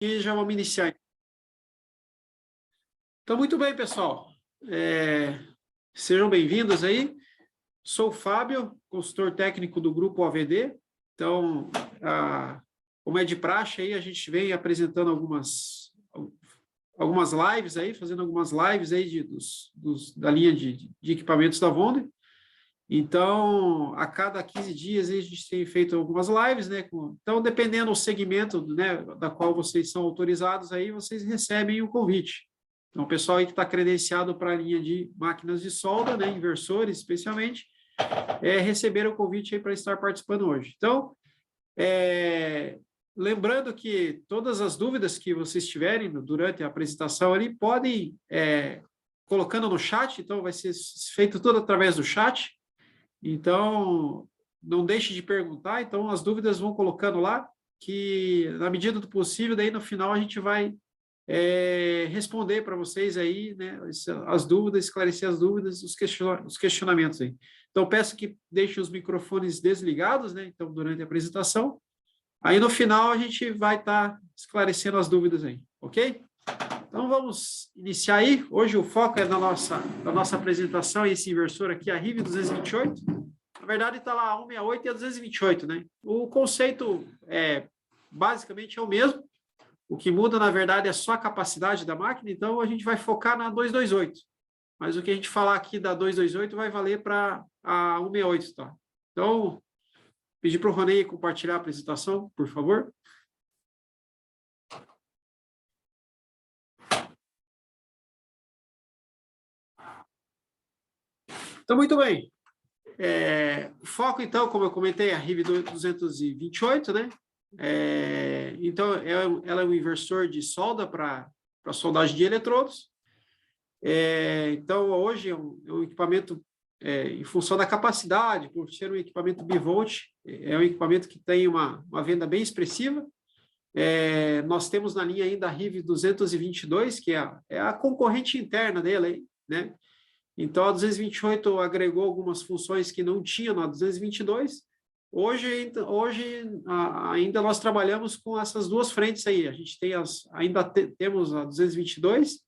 E já vamos iniciar. Então, muito bem, pessoal. Sejam bem-vindos aí. Sou o Fábio, consultor técnico do Grupo AVD. Então, como é de praxe, aí, a gente vem apresentando algumas lives aí, fazendo algumas lives aí da linha de equipamentos da Wonder. Então, a cada 15 dias a gente tem feito algumas lives, né? Então, dependendo do segmento, né, da qual vocês são autorizados, aí vocês recebem o convite. Então, o pessoal aí que está credenciado para a linha de máquinas de solda, né, inversores especialmente, receberam o convite aí para estar participando hoje. Então, lembrando que todas as dúvidas que vocês tiverem durante a apresentação ali, podem colocando no chat, então vai ser feito tudo através do chat. Então, não deixe de perguntar. Então, as dúvidas vão colocando lá, que na medida do possível, daí no final a gente vai responder para vocês aí, né, as dúvidas, esclarecer as dúvidas, os questionamentos aí. Então, peço que deixem os microfones desligados, né, então, durante a apresentação. Aí, no final, a gente vai estar esclarecendo as dúvidas aí, ok? Então, vamos iniciar aí. Hoje o foco é da nossa apresentação, esse inversor aqui, a RIV 228. Na verdade, está lá a 168 e a 228, né? O conceito basicamente é o mesmo. O que muda, na verdade, é só a capacidade da máquina. Então, a gente vai focar na 228. Mas o que a gente falar aqui da 228 vai valer para a 168, tá? Então, pedir para o Ronei compartilhar a apresentação, por favor. Então, muito bem. O foco, então, como eu comentei, é a RIV 228, né? Então, ela é um inversor de solda para soldagem de eletrodos. Então, hoje é um equipamento, em função da capacidade, por ser um equipamento bivolt, é um equipamento que tem uma venda bem expressiva. Nós temos na linha ainda a RIV 222, que é a concorrente interna dele, né? Então, a 228 agregou algumas funções que não tinha na 222. Hoje ainda nós trabalhamos com essas duas frentes aí. A gente tem temos a 222,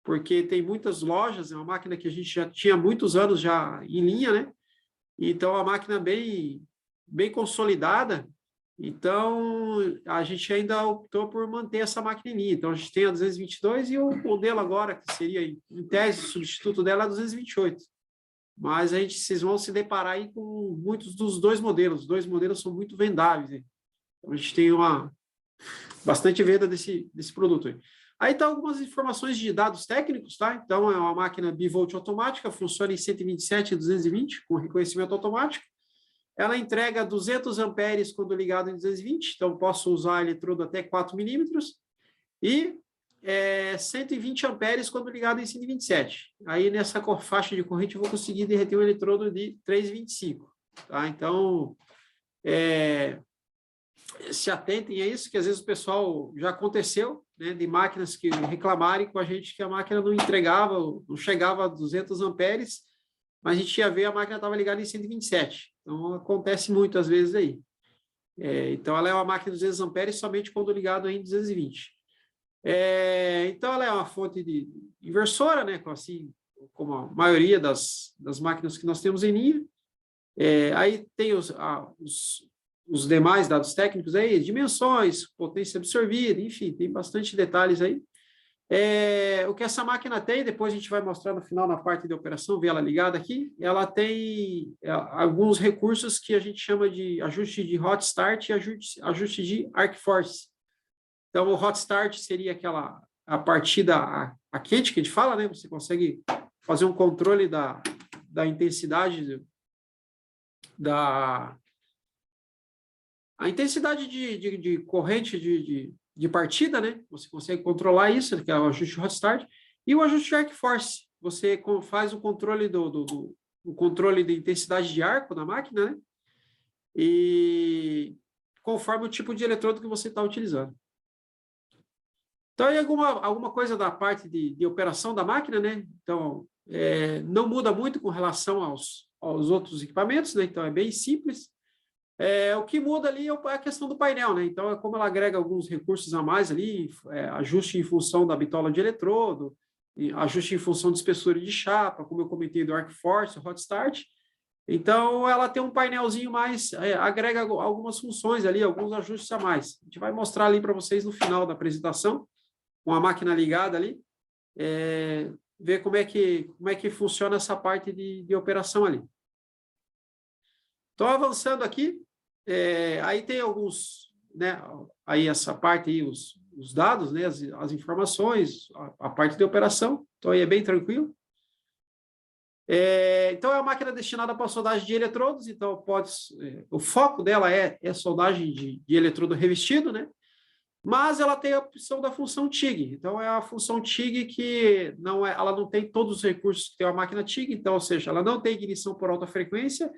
porque tem muitas lojas, é uma máquina que a gente já tinha muitos anos já em linha, né? Então, é uma máquina bem consolidada. Então, a gente ainda optou por manter essa máquina em linha. Então, a gente tem a 222 e o modelo agora, que seria, em tese, o substituto dela é a 228. Mas vocês vão se deparar aí com muitos dos dois modelos. Os dois modelos são muito vendáveis. Né? Então, a gente tem bastante venda desse produto. Aí estão algumas informações de dados técnicos, tá? Então, é uma máquina bivolt automática, funciona em 127 e 220, com reconhecimento automático. Ela entrega 200 amperes quando ligado em 220, então posso usar eletrodo até 4 milímetros, e 120 amperes quando ligado em 127. Aí, nessa faixa de corrente, eu vou conseguir derreter um eletrodo de 3,25. Tá? Então, se atentem a isso, que às vezes o pessoal já aconteceu, né, de máquinas que reclamarem com a gente que a máquina não entregava, não chegava a 200 amperes, mas a gente ia ver a máquina estava ligada em 127. Então, acontece muitas vezes aí. Então, ela é uma máquina de 200 amperes somente quando ligado em 220. Então, ela é uma fonte de inversora, né, assim como a maioria das máquinas que nós temos em linha. Aí tem os demais dados técnicos aí, dimensões, potência absorvida, enfim, tem bastante detalhes aí. O que essa máquina tem, depois a gente vai mostrar no final, na parte de operação, ver ela ligada aqui, ela tem alguns recursos que a gente chama de ajuste de hot start e ajuste de arc force. Então, o hot start seria a partida a quente que a gente fala, né? Você consegue fazer um controle da intensidade a intensidade de corrente de partida, né? Você consegue controlar isso, que é o ajuste hot start, e o ajuste de arc force. Você faz o controle o controle de intensidade de arco na máquina, né? E conforme o tipo de eletrodo que você está utilizando. Então, aí alguma coisa da parte de operação da máquina, né? Então, não muda muito com relação aos outros equipamentos, né? Então, é bem simples. O que muda ali é a questão do painel, né? Então, é como ela agrega alguns recursos a mais ali, ajuste em função da bitola de eletrodo, ajuste em função de espessura de chapa, como eu comentei do ArcForce, Hot Start. Então, ela tem um painelzinho mais, agrega algumas funções ali, alguns ajustes a mais. A gente vai mostrar ali para vocês no final da apresentação, com a máquina ligada ali, ver como é que funciona essa parte de operação ali. Então, avançando aqui, aí tem alguns, né, aí essa parte aí, os dados, né, as informações, a parte de operação, então aí é bem tranquilo. Então, é uma máquina destinada para soldagem de eletrodos, então o foco dela é soldagem de eletrodo revestido, né? Mas ela tem a opção da função TIG, então é a função TIG que ela não tem todos os recursos que tem uma máquina TIG, então, ou seja, ela não tem ignição por alta frequência,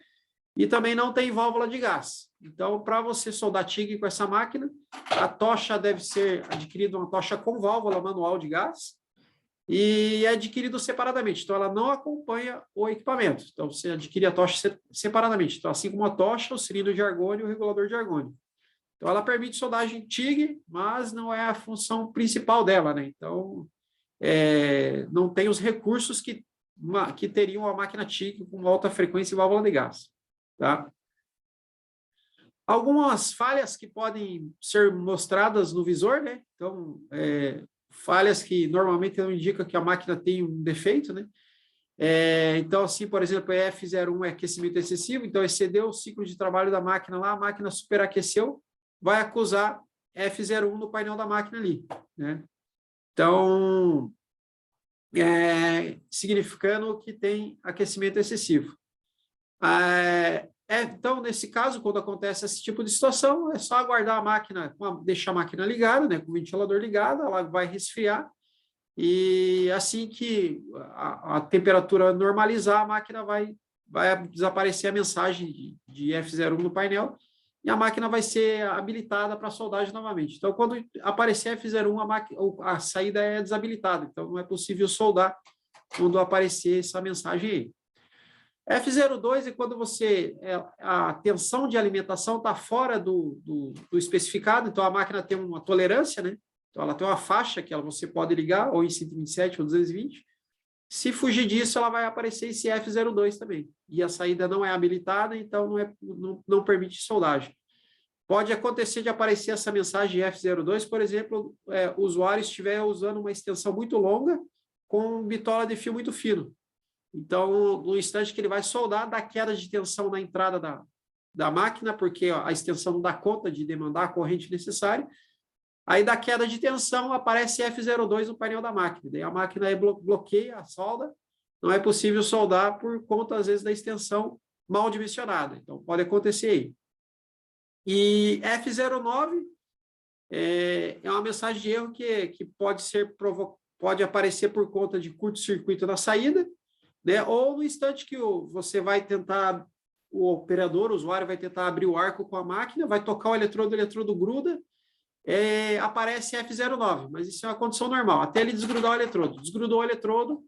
e também não tem válvula de gás. Então, para você soldar TIG com essa máquina, a tocha deve ser adquirida uma tocha com válvula manual de gás e é adquirido separadamente. Então, ela não acompanha o equipamento. Então, você adquire a tocha separadamente. Então, assim como a tocha, o cilindro de argônio e o regulador de argônio. Então, ela permite soldagem TIG, mas não é a função principal dela, né? Então, não tem os recursos que teriam a máquina TIG com alta frequência e válvula de gás. Tá? Algumas falhas que podem ser mostradas no visor, né? Então, falhas que normalmente não indicam que a máquina tem um defeito, né? Então, assim, por exemplo, F01 é aquecimento excessivo, então excedeu o ciclo de trabalho da máquina lá, a máquina superaqueceu, vai acusar F01 no painel da máquina ali, né? Então, significando que tem aquecimento excessivo. Então, nesse caso, quando acontece esse tipo de situação, é só aguardar a máquina, deixar a máquina ligada, né, com o ventilador ligado, ela vai resfriar, e assim que a temperatura normalizar, a máquina vai desaparecer a mensagem de F01 no painel, e a máquina vai ser habilitada para soldagem novamente. Então, quando aparecer F01, a saída é desabilitada, então não é possível soldar quando aparecer essa mensagem aí. F02 é quando a tensão de alimentação está fora do especificado, então a máquina tem uma tolerância, né? Então ela tem uma faixa que você pode ligar, ou em 127 ou 220. Se fugir disso, ela vai aparecer esse F02 também. E a saída não é habilitada, então não permite soldagem. Pode acontecer de aparecer essa mensagem F02, por exemplo, o usuário estiver usando uma extensão muito longa com bitola de fio muito fino. Então, no instante que ele vai soldar, dá queda de tensão na entrada da máquina, porque a extensão não dá conta de demandar a corrente necessária. Aí, da queda de tensão, aparece F02 no painel da máquina. Daí a máquina bloqueia a solda. Não é possível soldar por conta, às vezes, da extensão mal dimensionada. Então, pode acontecer aí. E F09 é uma mensagem de erro que pode aparecer por conta de curto-circuito na saída, né? Ou no instante que você vai tentar, o operador, o usuário vai tentar abrir o arco com a máquina, vai tocar o eletrodo gruda, aparece F09, mas isso é uma condição normal, até ele desgrudar o eletrodo. Desgrudou o eletrodo,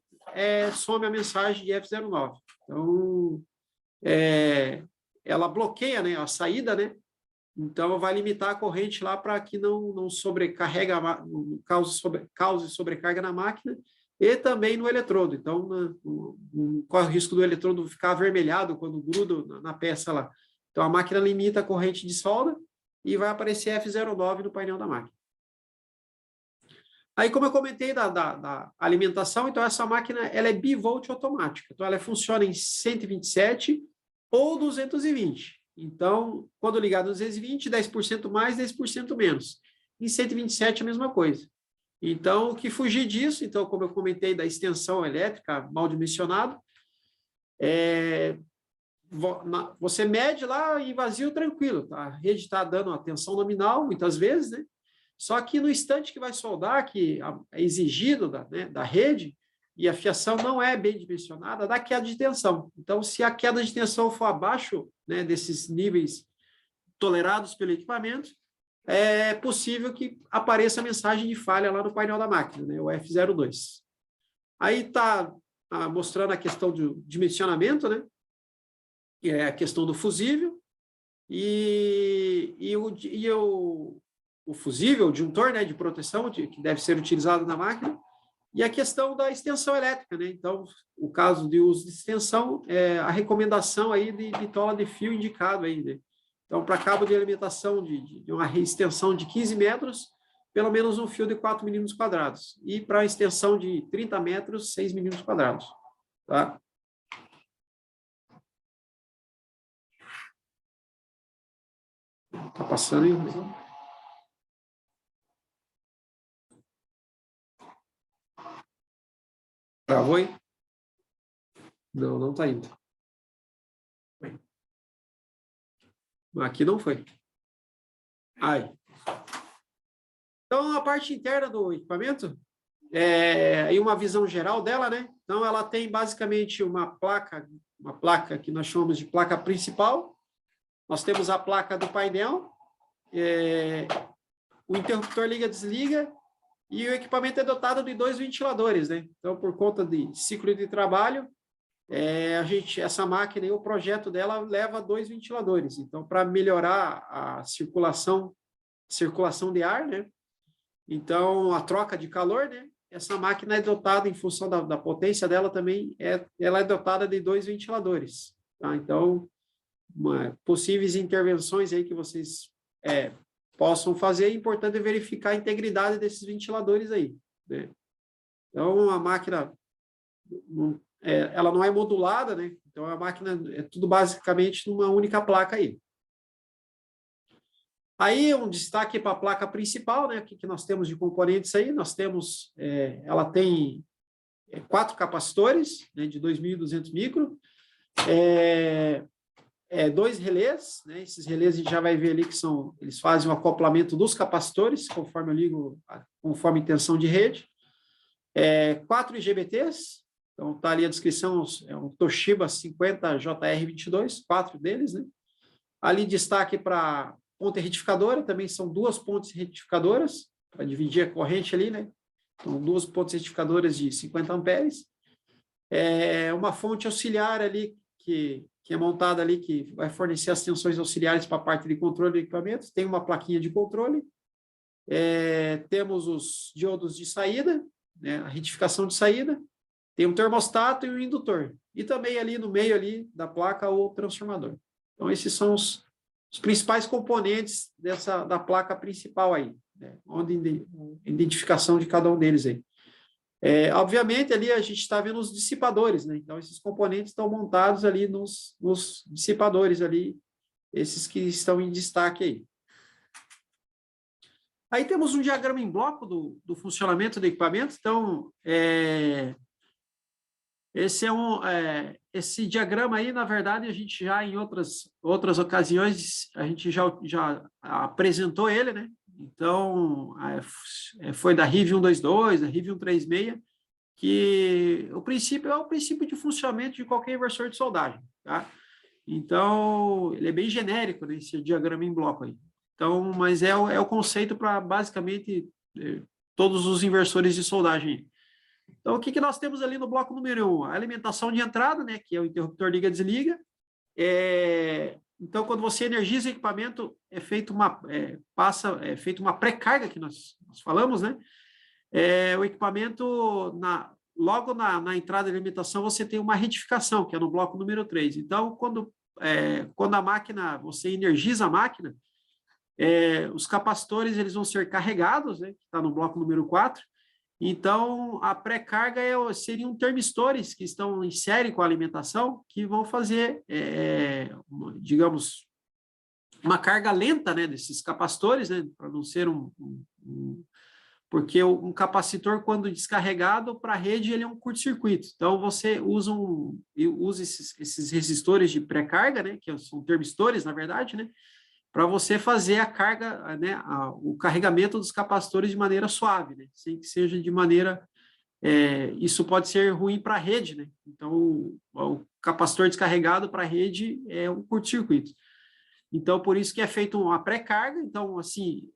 some a mensagem de F09. Então, ela bloqueia, né, a saída, né? Então, vai limitar a corrente lá para que não sobrecarregue, cause sobrecarga na máquina e também no eletrodo. Então, não corre o risco do eletrodo ficar avermelhado quando gruda na peça lá. Então, a máquina limita a corrente de solda e vai aparecer F09 no painel da máquina. Aí, como eu comentei da alimentação, então essa máquina ela é bivolt automática. Então, ela funciona em 127 ou 220. Então, quando ligado a 220, 10% mais, 10% menos. Em 127, a mesma coisa. Então, o que fugir disso, então, como eu comentei da extensão elétrica, mal dimensionado, você mede lá em vazio tranquilo, tá? A rede está dando a tensão nominal, muitas vezes, né? Só que no instante que vai soldar, que é exigido da rede, e a fiação não é bem dimensionada, dá queda de tensão. Então, se a queda de tensão for abaixo, né, desses níveis tolerados pelo equipamento, é possível que apareça a mensagem de falha lá no painel da máquina, né, o F02. Aí está mostrando a questão do dimensionamento, né, que é a questão do fusível. o fusível, o disjuntor, né, de proteção, que deve ser utilizado na máquina, e a questão da extensão elétrica, né? Então, o caso de uso de extensão, a recomendação aí de bitola de fio indicado aí, né? Então, para cabo de alimentação de uma extensão de 15 metros, pelo menos um fio de 4 milímetros quadrados. E para a extensão de 30 metros, 6 milímetros quadrados. Tá? Tá passando aí. Travou aí? Não, não está indo. Aqui não foi. Aí. Então, a parte interna do equipamento, aí uma visão geral dela, né? Então, ela tem basicamente uma placa que nós chamamos de placa principal. Nós temos a placa do painel, o interruptor liga-desliga, e o equipamento é dotado de 2 ventiladores, né? Então, por conta de ciclo de trabalho, essa máquina e o projeto dela leva 2 ventiladores. Então, para melhorar a circulação de ar, né? Então, a troca de calor, né? Essa máquina é dotada, em função da potência dela também, ela é dotada de 2 ventiladores. Tá? Então, possíveis intervenções aí que vocês possam fazer, é importante verificar a integridade desses ventiladores aí, né? Então, a máquina, ela não é modulada, né? Então, a máquina é tudo basicamente numa única placa aí. Aí, um destaque para a placa principal, né? O que nós temos de componentes aí? Nós temos, ela tem 4 capacitores, né, de 2.200 micro, 2 relés, né? Esses relés a gente já vai ver ali que eles fazem o acoplamento dos capacitores, conforme eu ligo, conforme intenção de rede. 4 IGBTs, então está ali a descrição, é um Toshiba 50JR22, 4 deles, né? Ali destaque para ponte retificadora, também são 2 pontes retificadoras, para dividir a corrente ali, né? Então, 2 pontes retificadoras de 50 amperes. Uma fonte auxiliar ali, que é montada ali, que vai fornecer as tensões auxiliares para a parte de controle do equipamento. Tem uma plaquinha de controle. Temos os diodos de saída, né, a retificação de saída. Tem um termostato e um indutor. E também ali no meio ali da placa o transformador. Então, esses são os principais componentes da placa principal aí, né, onde identificação de cada um deles aí. Obviamente, ali a gente está vendo os dissipadores, né? Então, esses componentes estão montados ali nos dissipadores ali, esses que estão em destaque aí. Aí temos um diagrama em bloco do funcionamento do equipamento. Então, esse diagrama aí, na verdade, a gente já em outras ocasiões, a gente já apresentou ele, né? Então, foi da RIV 122, da RIV 136, que o princípio é o princípio de funcionamento de qualquer inversor de soldagem, tá? Então, ele é bem genérico, né, esse diagrama em bloco aí. Então, mas é o conceito para, basicamente, todos os inversores de soldagem. Então, o que nós temos ali no bloco número 1? A alimentação de entrada, né, que é o interruptor liga-desliga. Então, quando você energiza o equipamento, é feita uma pré-carga, que nós falamos, né? O equipamento, logo na entrada de alimentação, você tem uma retificação, que é no bloco número 3. Então, quando a máquina, você energiza a máquina, os capacitores eles vão ser carregados, né? Que está no bloco número 4. Então, a pré-carga seriam termistores que estão em série com a alimentação, que vão fazer, digamos, uma carga lenta, né, desses capacitores, né, para não ser porque um capacitor, quando descarregado para a rede, ele é um curto-circuito. Então, você usa esses resistores de pré-carga, né, que são termistores, na verdade, né, para você fazer a carga, né, o carregamento dos capacitores de maneira suave, né, sem que seja de maneira... isso pode ser ruim para a rede, né? Então, o capacitor descarregado para a rede é um curto-circuito. Então, por isso que é feita uma pré-carga. Então, assim,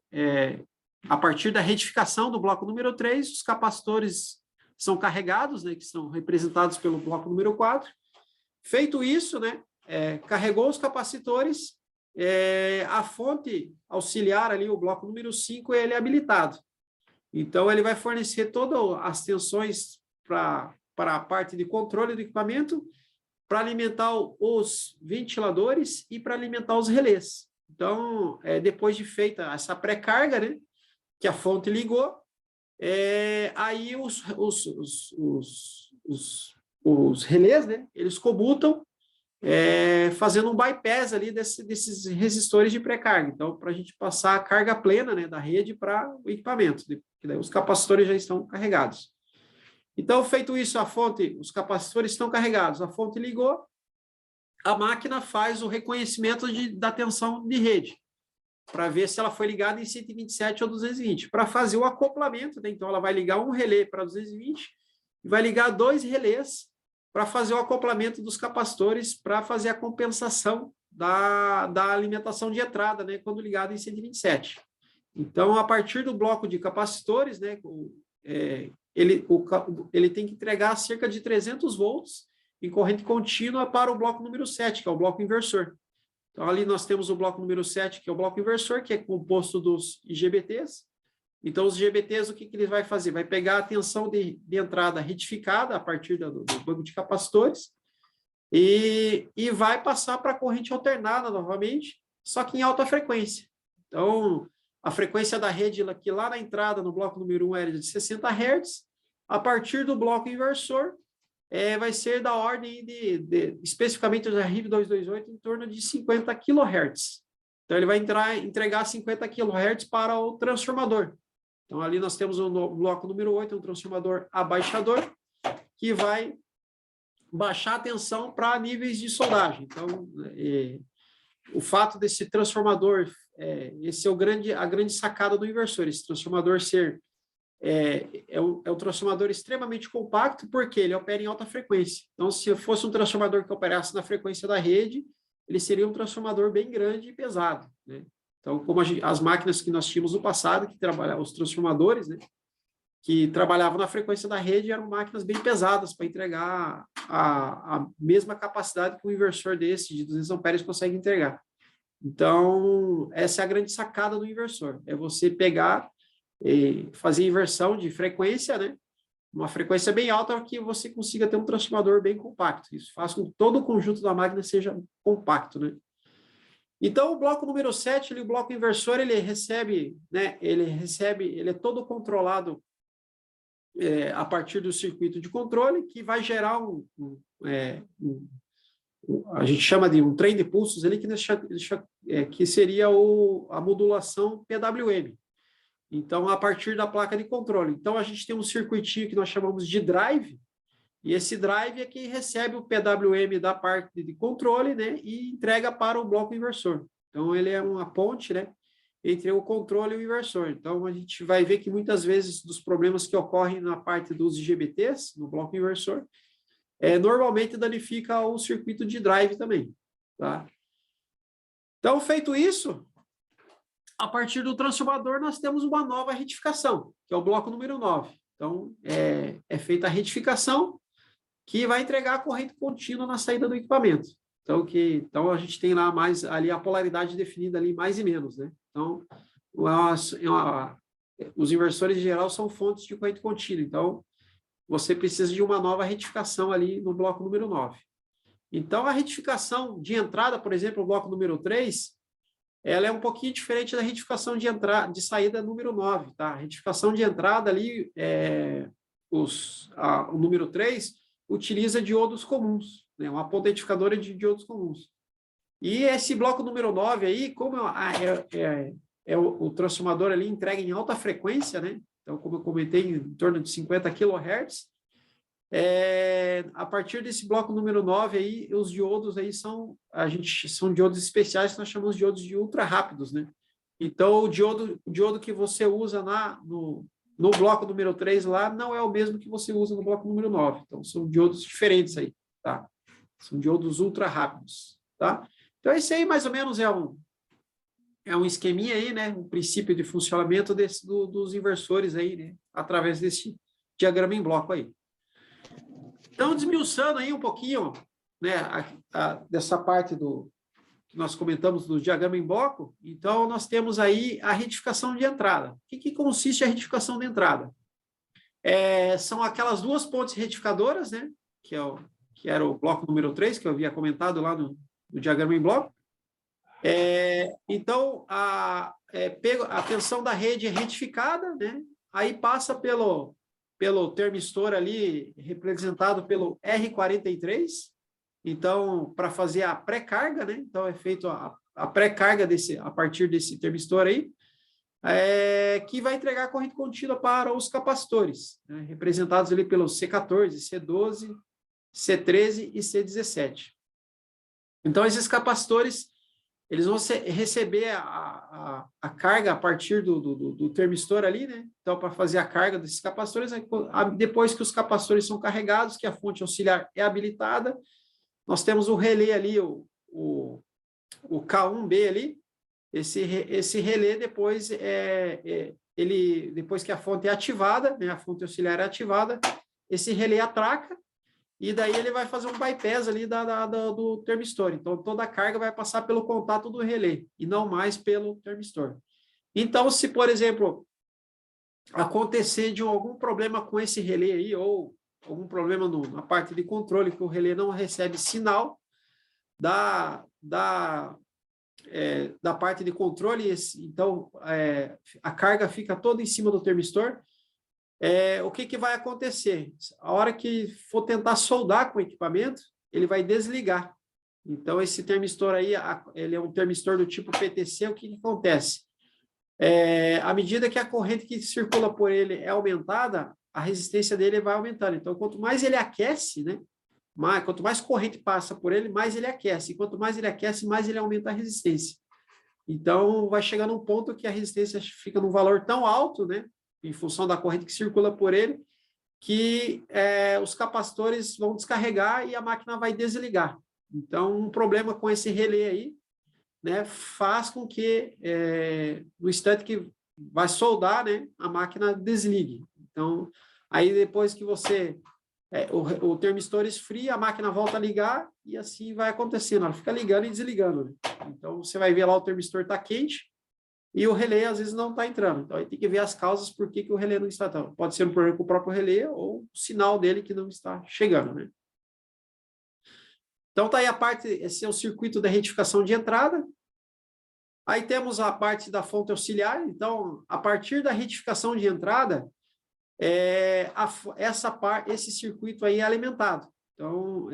a partir da retificação do bloco número 3, os capacitores são carregados, né, que são representados pelo bloco número 4. Feito isso, né, carregou os capacitores, a fonte auxiliar ali, o bloco número 5, ele é habilitado. Então, ele vai fornecer todas as tensões para a parte de controle do equipamento, para alimentar os ventiladores e para alimentar os relés. Então, depois de feita essa pré-carga, né, que a fonte ligou, aí os relés, né, eles comutam, fazendo um bypass ali desses resistores de pré-carga. Então, para a gente passar a carga plena, né, da rede para o equipamento, que daí os capacitores já estão carregados. Então, feito isso, os capacitores estão carregados, a fonte ligou, a máquina faz o reconhecimento da tensão de rede, para ver se ela foi ligada em 127 ou 220, para fazer o acoplamento, né? Então, ela vai ligar um relé para 220 e vai ligar 2 relés para fazer o acoplamento dos capacitores, para fazer a compensação da alimentação de entrada, né, quando ligado em 127. Então, a partir do bloco de capacitores, né, ele tem que entregar cerca de 300 volts em corrente contínua para o bloco número 7, que é o bloco inversor. Então, ali nós temos o bloco número 7, que é o bloco inversor, que é composto dos IGBTs. Então, os IGBTs, o que ele vai fazer? Vai pegar a tensão de entrada retificada a partir do banco de capacitores e vai passar para a corrente alternada novamente, só que em alta frequência. Então, a frequência da rede aqui lá na entrada, no bloco número 1, era de 60 Hz. A partir do bloco inversor, vai ser da ordem especificamente da RIB 228, em torno de 50 kHz. Então, ele vai entregar 50 kHz para o transformador. Então, ali nós temos o bloco número 8, um transformador abaixador, que vai baixar a tensão para níveis de soldagem. Então, o fato desse transformador, esse é a grande sacada do inversor, esse transformador ser um transformador extremamente compacto, porque ele opera em alta frequência. Então, se fosse um transformador que operasse na frequência da rede, ele seria um transformador bem grande e pesado, né? Então, como as máquinas que nós tínhamos no passado, que trabalhavam, os transformadores, né, que trabalhavam na frequência da rede, eram máquinas bem pesadas para entregar a mesma capacidade que um inversor desse, de 200 amperes, consegue entregar. Então, essa é a grande sacada do inversor, é você pegar e fazer inversão de frequência, né, uma frequência bem alta, para que você consiga ter um transformador bem compacto. Isso faz com que todo o conjunto da máquina seja compacto, né? Então, o bloco número 7, o bloco inversor, ele recebe, né, ele é todo controlado a partir do circuito de controle, que vai gerar a gente chama de um trem de pulsos ali, que seria a modulação PWM. Então, a partir da placa de controle. Então, a gente tem um circuitinho que nós chamamos de drive, e esse drive é que recebe o PWM da parte de controle, né, e entrega para o bloco inversor. Então, ele é uma ponte, né, entre o controle e o inversor. Então, a gente vai ver que muitas vezes dos problemas que ocorrem na parte dos IGBTs, no bloco inversor, normalmente danifica o circuito de drive também, tá? Então, feito isso, a partir do transformador, nós temos uma nova retificação, que é o bloco número 9. Então, é feita a retificação, que vai entregar a corrente contínua na saída do equipamento. Então a gente tem lá mais ali a polaridade definida ali, mais e menos, né? Então, os inversores em geral são fontes de corrente contínua. Então, você precisa de uma nova retificação ali no bloco número 9. Então, a retificação de entrada, por exemplo, o bloco número 3, ela é um pouquinho diferente da retificação de saída número 9, tá? A retificação de entrada ali, o número 3, utiliza diodos comuns, né? Uma ponta identificadora de diodos comuns. E esse bloco número 9 aí, como o transformador ali entrega em alta frequência, né? Então, como eu comentei, em torno de 50 kHz, a partir desse bloco número 9 aí, os diodos aí são diodos especiais que nós chamamos de diodos de ultra rápidos, né? Então, o diodo que você usa no bloco número 3 lá, não é o mesmo que você usa no bloco número 9. Então, são diodos diferentes aí, tá? São diodos ultra rápidos, tá? Então, esse aí, mais ou menos, é um esqueminha aí, né? Um princípio de funcionamento dos inversores aí, né? Através desse diagrama em bloco aí. Então, desmiuçando aí um pouquinho, né? Dessa parte que nós comentamos do diagrama em bloco, então nós temos aí a retificação de entrada. O que consiste a retificação de entrada? São aquelas duas pontes retificadoras, né? Que era o bloco número 3, que eu havia comentado lá no diagrama em bloco. Então, a tensão da rede é retificada, né? Aí passa pelo termistor ali, representado pelo R43. Então, para fazer a pré-carga, né? Então, é feito a pré-carga a partir desse termistor aí, que vai entregar a corrente contínua para os capacitores, né? Representados ali pelo C14, C12, C13 e C17. Então, esses capacitores, eles vão receber a carga a partir do termistor ali, né? Então, para fazer a carga desses capacitores, depois que os capacitores são carregados, que a fonte auxiliar é habilitada, nós temos o relé ali, o K1B ali. Esse relé, depois, depois que a fonte é ativada, né? A fonte auxiliar é ativada, esse relé atraca, e daí ele vai fazer um bypass ali do termistor. Então, toda a carga vai passar pelo contato do relé, e não mais pelo termistor. Então, se, por exemplo, acontecer de algum problema com esse relé aí, ou algum problema na parte de controle, que o relé não recebe sinal da parte de controle, então a carga fica toda em cima do termistor, o que vai acontecer? A hora que for tentar soldar com o equipamento, ele vai desligar. Então, esse termistor aí, ele é um termistor do tipo PTC, o que acontece? À medida que a corrente que circula por ele é aumentada, a resistência dele vai aumentando. Então, quanto mais ele aquece, né? Quanto mais corrente passa por ele, mais ele aquece. E quanto mais ele aquece, mais ele aumenta a resistência. Então, vai chegar num ponto que a resistência fica num valor tão alto, né? Em função da corrente que circula por ele, que os capacitores vão descarregar e a máquina vai desligar. Então, um problema com esse relé aí, né, faz com que, no instante que vai soldar, né, a máquina desligue. Então, aí depois que você... o termistor esfria, a máquina volta a ligar, e assim vai acontecendo. Ela fica ligando e desligando, né? Então, você vai ver lá o termistor está quente, e o relé, às vezes, não está entrando. Então, aí tem que ver as causas por que o relé não está entrando. Pode ser um problema com o próprio relé ou o sinal dele que não está chegando, né? Então, está aí a parte, esse é o circuito da retificação de entrada. Aí temos a parte da fonte auxiliar. Então, a partir da retificação de entrada, esse circuito aí é alimentado. Então,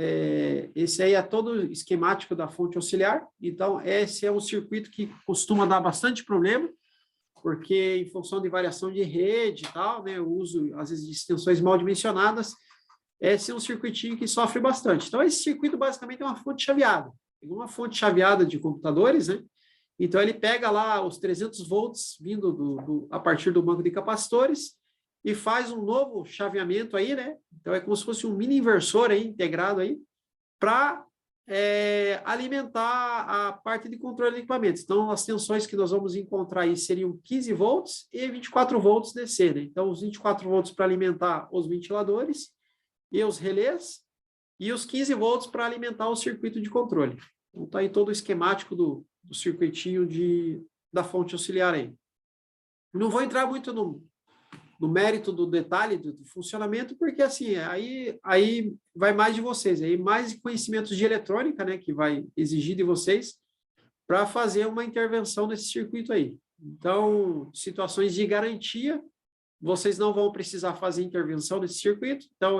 esse aí é todo esquemático da fonte auxiliar. Então, esse é um circuito que costuma dar bastante problema, porque em função de variação de rede e tal, né, o uso, às vezes, de extensões mal dimensionadas, esse é um circuitinho que sofre bastante. Então, esse circuito, basicamente, é uma fonte chaveada. Uma fonte chaveada de computadores, né? Então, ele pega lá os 300 volts vindo a partir do banco de capacitores, e faz um novo chaveamento aí, né? Então, é como se fosse um mini inversor aí, integrado aí, para alimentar a parte de controle de equipamentos. Então, as tensões que nós vamos encontrar aí seriam 15 volts e 24 volts DC, né? Então, os 24 volts para alimentar os ventiladores e os relés, e os 15 volts para alimentar o circuito de controle. Então, está aí todo o esquemático do circuitinho da fonte auxiliar aí. Não vou entrar muito no mérito do detalhe do funcionamento, porque assim, aí vai mais de vocês, aí mais conhecimentos de eletrônica, né, que vai exigir de vocês para fazer uma intervenção nesse circuito aí. Então, situações de garantia, vocês não vão precisar fazer intervenção nesse circuito, então,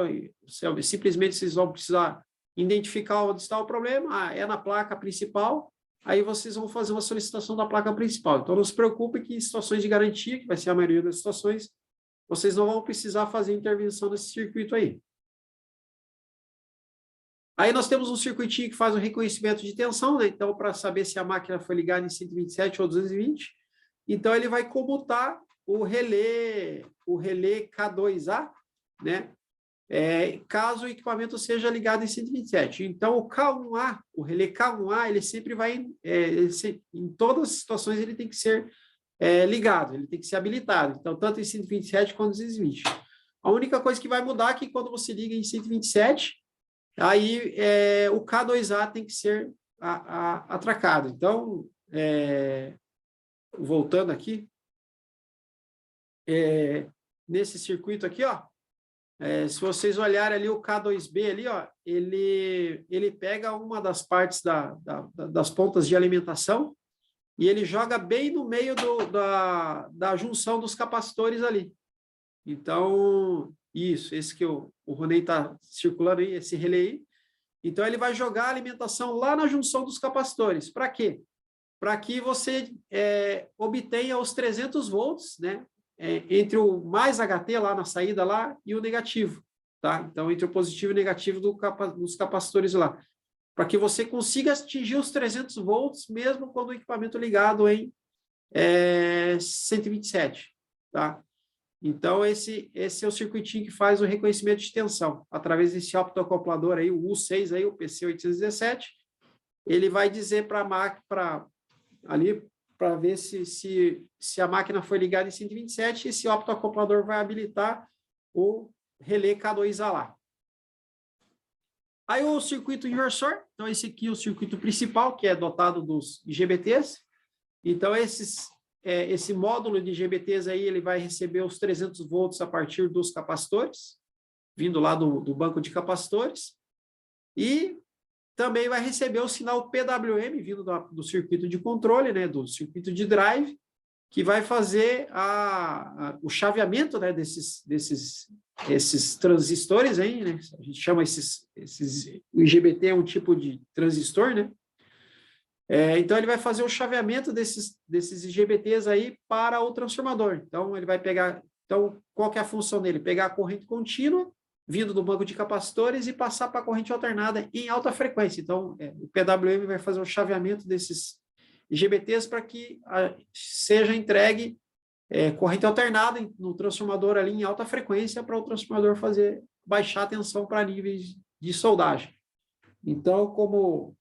simplesmente vocês vão precisar identificar onde está o problema, é na placa principal, aí vocês vão fazer uma solicitação da placa principal. Então, não se preocupe que em situações de garantia, que vai ser a maioria das situações, vocês não vão precisar fazer intervenção nesse circuito aí. Aí nós temos um circuitinho que faz o reconhecimento de tensão, né? Então, para saber se a máquina foi ligada em 127 ou 220, então ele vai comutar o relé K2A, né? Caso o equipamento seja ligado em 127. Então, o K1A, o relé K1A, ele sempre vai, em todas as situações, ele tem que ser ligado, ele tem que ser habilitado. Então, tanto em 127 quanto em 220. A única coisa que vai mudar é que quando você liga em 127, aí o K2A tem que ser atracado. Então, voltando aqui, nesse circuito aqui, ó, se vocês olharem ali o K2B ali, ó, ele pega uma das partes das pontas de alimentação e ele joga bem no meio da junção dos capacitores ali. Então, isso, esse que o Ronei está circulando aí, esse relé aí. Então, ele vai jogar a alimentação lá na junção dos capacitores. Para quê? Para que você obtenha os 300 volts, né? Entre o mais HT lá na saída lá e o negativo, tá? Então, entre o positivo e o negativo dos capacitores lá. Para que você consiga atingir os 300 volts, mesmo quando o equipamento ligado em 127, tá? Então, esse é o circuitinho que faz o reconhecimento de tensão. Através desse optoacoplador aí, o U6 aí, o PC817, ele vai dizer para a máquina, ali, para ver se a máquina foi ligada em 127, e esse optoacoplador vai habilitar o relé K2A lá. Aí o circuito inversor, então esse aqui é o circuito principal, que é dotado dos IGBTs. Então esse módulo de IGBTs aí, ele vai receber os 300 volts a partir dos capacitores, vindo lá do banco de capacitores, e também vai receber o sinal PWM, vindo do circuito de controle, né, do circuito de drive, que vai fazer o chaveamento, né, desses transistores aí, né? A gente chama o IGBT é um tipo de transistor, né? Então, ele vai fazer o chaveamento desses IGBTs aí para o transformador. Então, ele vai pegar... Então, qual que é a função dele? Pegar a corrente contínua, vindo do banco de capacitores, e passar para a corrente alternada em alta frequência. Então, o PWM vai fazer o chaveamento desses IGBTs para que seja entregue corrente alternada no transformador ali em alta frequência, para o transformador baixar a tensão para níveis de soldagem. Então, como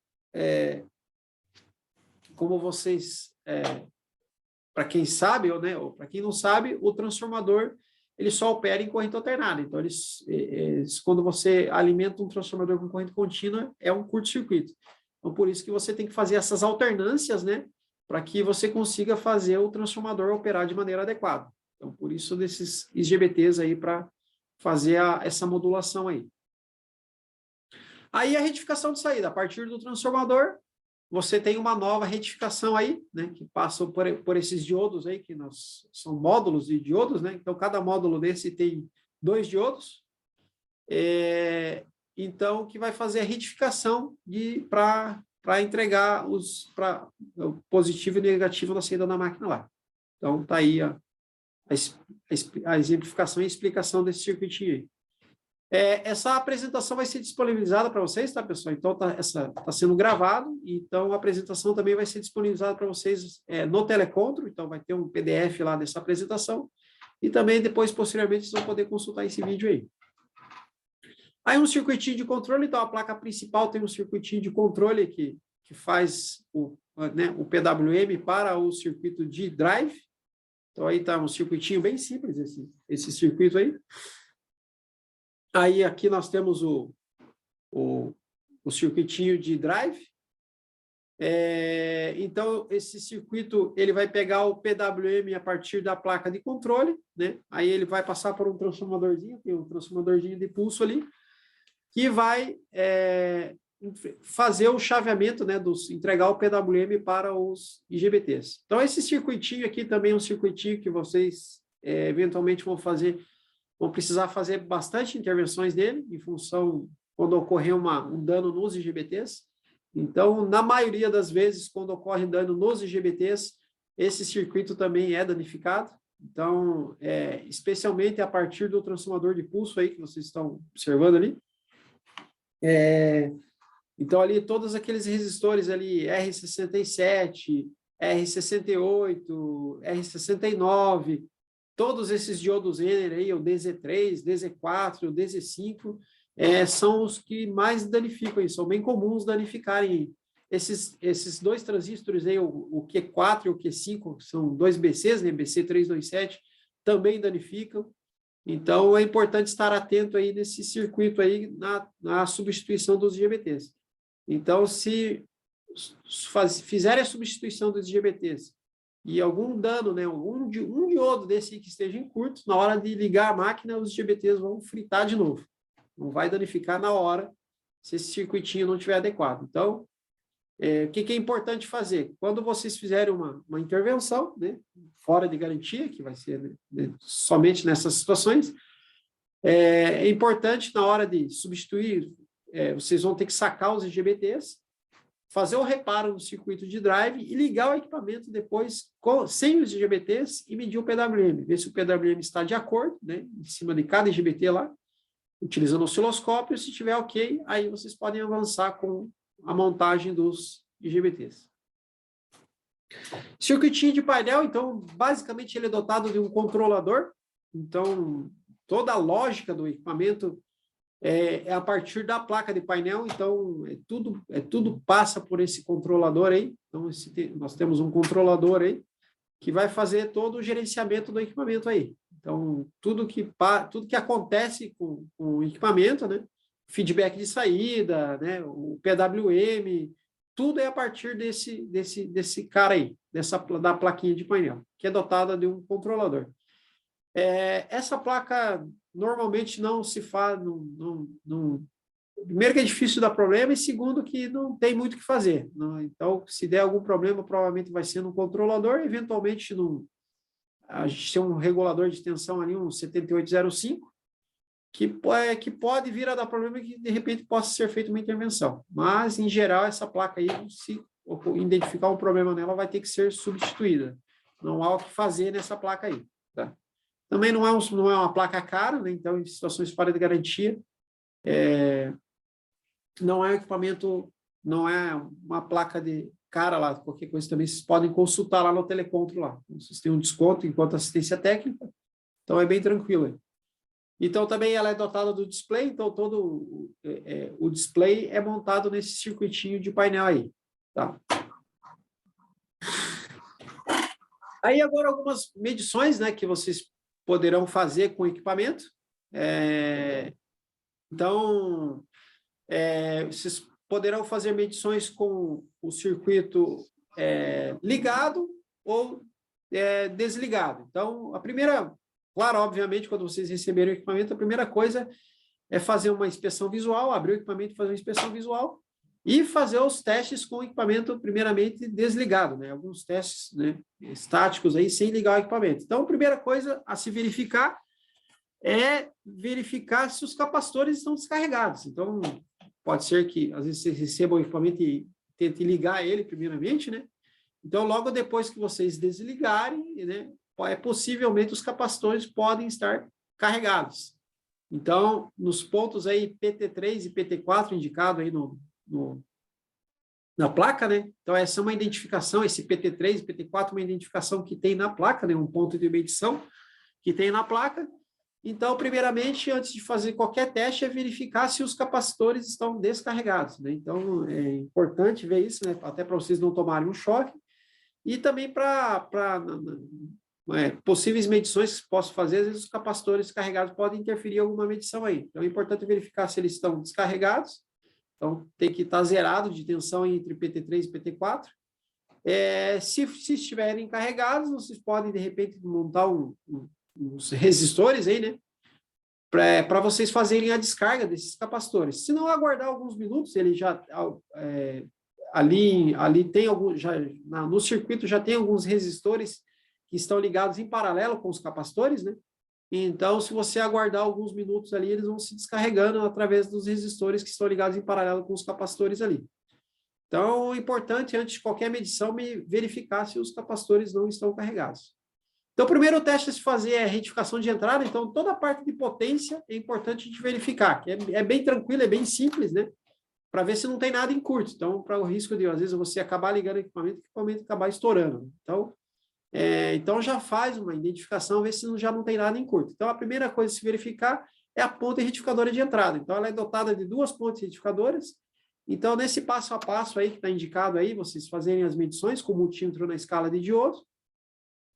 vocês, para quem sabe, ou para quem não sabe, o transformador ele só opera em corrente alternada. Então, quando você alimenta um transformador com corrente contínua, é um curto-circuito. Então, por isso que você tem que fazer essas alternâncias, né, para que você consiga fazer o transformador operar de maneira adequada. Então, por isso desses IGBTs aí para fazer essa modulação aí. Aí a retificação de saída, a partir do transformador, você tem uma nova retificação aí, né, que passa por esses diodos aí, que são módulos de diodos, né? Então, cada módulo desse tem 2 diodos. Então, que vai fazer a retificação para entregar o positivo e negativo na saída da máquina lá. Então, está aí a exemplificação e a explicação desse circuitinho aí. Essa apresentação vai ser disponibilizada para vocês, tá, pessoal? Então, tá sendo gravado, então a apresentação também vai ser disponibilizada para vocês no Telecontro, então vai ter um PDF lá dessa apresentação, e também depois, posteriormente, vocês vão poder consultar esse vídeo aí. Aí um circuitinho de controle, então a placa principal tem um circuitinho de controle que faz o PWM para o circuito de drive. Então aí está um circuitinho bem simples, esse circuito aí. Aí aqui nós temos o circuitinho de drive. Então, esse circuito ele vai pegar o PWM a partir da placa de controle, né? Aí ele vai passar por um transformadorzinho, tem um transformadorzinho de pulso ali, que vai fazer o chaveamento, né, entregar o PWM para os IGBTs. Então, esse circuitinho aqui também é um circuitinho que vocês eventualmente vão precisar fazer bastante intervenções nele, em função quando ocorrer um dano nos IGBTs. Então, na maioria das vezes, quando ocorre dano nos IGBTs, esse circuito também é danificado. Então, especialmente a partir do transformador de pulso aí, que vocês estão observando ali. Então, ali, todos aqueles resistores ali, R67, R68, R69, todos esses diodos Zener aí, o DZ3, DZ4, o DZ5, são os que mais danificam aí, são bem comuns danificarem esses 2 transistores aí, o Q4 e o Q5, são 2 BCs, né, BC327, também danificam. Então, é importante estar atento aí nesse circuito aí na substituição dos IGBTs. Então, se fizerem a substituição dos IGBTs e algum dano, né, um diodo desse que esteja em curto, na hora de ligar a máquina, os IGBTs vão fritar de novo. Não vai danificar na hora se esse circuitinho não estiver adequado. Então, o que é importante fazer? Quando vocês fizerem uma intervenção, né, fora de garantia, que vai ser somente nessas situações, é importante, na hora de substituir, vocês vão ter que sacar os IGBTs, fazer o reparo no circuito de drive e ligar o equipamento depois sem os IGBTs e medir o PWM, ver se o PWM está de acordo, né, em cima de cada IGBT lá, utilizando o osciloscópio. Se tiver ok, aí vocês podem avançar com a montagem dos IGBTs. Circuitinho de painel, então, basicamente ele é dotado de um controlador. Então, toda a lógica do equipamento é a partir da placa de painel. Então, tudo passa por esse controlador aí. Então, nós temos um controlador aí que vai fazer todo o gerenciamento do equipamento aí. Então, tudo que acontece com o equipamento, né? Feedback de saída, né? O PWM, tudo é a partir desse cara aí, da plaquinha de painel, que é dotada de um controlador. Essa placa normalmente não se faz, primeiro que é difícil dar problema, e segundo que não tem muito o que fazer. Então, se der algum problema, provavelmente vai ser no controlador, eventualmente a gente tem um regulador de tensão ali, um 7805, que pode vir a dar problema, que de repente possa ser feita uma intervenção. Mas, em geral, essa placa aí, se identificar um problema nela, vai ter que ser substituída. Não há o que fazer nessa placa aí. Tá? Também não é uma placa cara, né? Então, em situações fora de garantia, não é um equipamento, não é uma placa de cara lá, qualquer coisa também vocês podem consultar lá no Telecontro lá. Vocês têm um desconto enquanto assistência técnica, então é bem tranquilo. Então, também ela é dotada do display, então todo o display é montado nesse circuitinho de painel aí. Tá? Aí, agora, algumas medições, né, que vocês poderão fazer com o equipamento. Então, vocês poderão fazer medições com o circuito ligado ou desligado. Então, claro, obviamente, quando vocês receberem o equipamento, a primeira coisa é fazer uma inspeção visual, abrir o equipamento e fazer uma inspeção visual e fazer os testes com o equipamento, primeiramente, desligado, né? Alguns testes, né, estáticos aí, sem ligar o equipamento. Então, a primeira coisa a se verificar é verificar se os capacitores estão descarregados. Então, pode ser que, às vezes, vocês recebam o equipamento e tentem ligar ele, primeiramente, né? Então, logo depois que vocês desligarem, né, possivelmente os capacitores podem estar carregados. Então, nos pontos aí PT3 e PT4 indicado aí na placa, né? Então, essa é uma identificação, esse PT3 e PT4 é uma identificação que tem na placa, né? Um ponto de medição que tem na placa. Então, primeiramente, antes de fazer qualquer teste, é verificar se os capacitores estão descarregados, né? Então, é importante ver isso, né? Até para vocês não tomarem um choque. E também para possíveis medições que posso fazer, às vezes os capacitores carregados podem interferir em alguma medição aí. Então, é importante verificar se eles estão descarregados. Então, tem que estar zerado de tensão entre PT3 e PT4. Se estiverem carregados, vocês podem, de repente, montar uns resistores aí, né? Para vocês fazerem a descarga desses capacitores. Se não, aguardar alguns minutos, ele já... Ali tem alguns... No circuito já tem alguns resistores que estão ligados em paralelo com os capacitores, né? Então, se você aguardar alguns minutos ali, eles vão se descarregando através dos resistores que estão ligados em paralelo com os capacitores ali. Então, é importante, antes de qualquer medição, verificar se os capacitores não estão carregados. Então, o primeiro teste a se fazer é a retificação de entrada. Então, toda a parte de potência é importante a gente verificar, que é bem tranquilo, é bem simples, né? Para ver se não tem nada em curto. Então, para o risco de, às vezes, você acabar ligando o equipamento acabar estourando. Então, já faz uma identificação, ver se já não tem nada em curto. Então, a primeira coisa a se verificar é a ponta retificadora de entrada. Então, ela é dotada de 2 pontes retificadoras. Então, nesse passo a passo aí, que está indicado aí, vocês fazerem as medições com o multímetro na escala de diodo,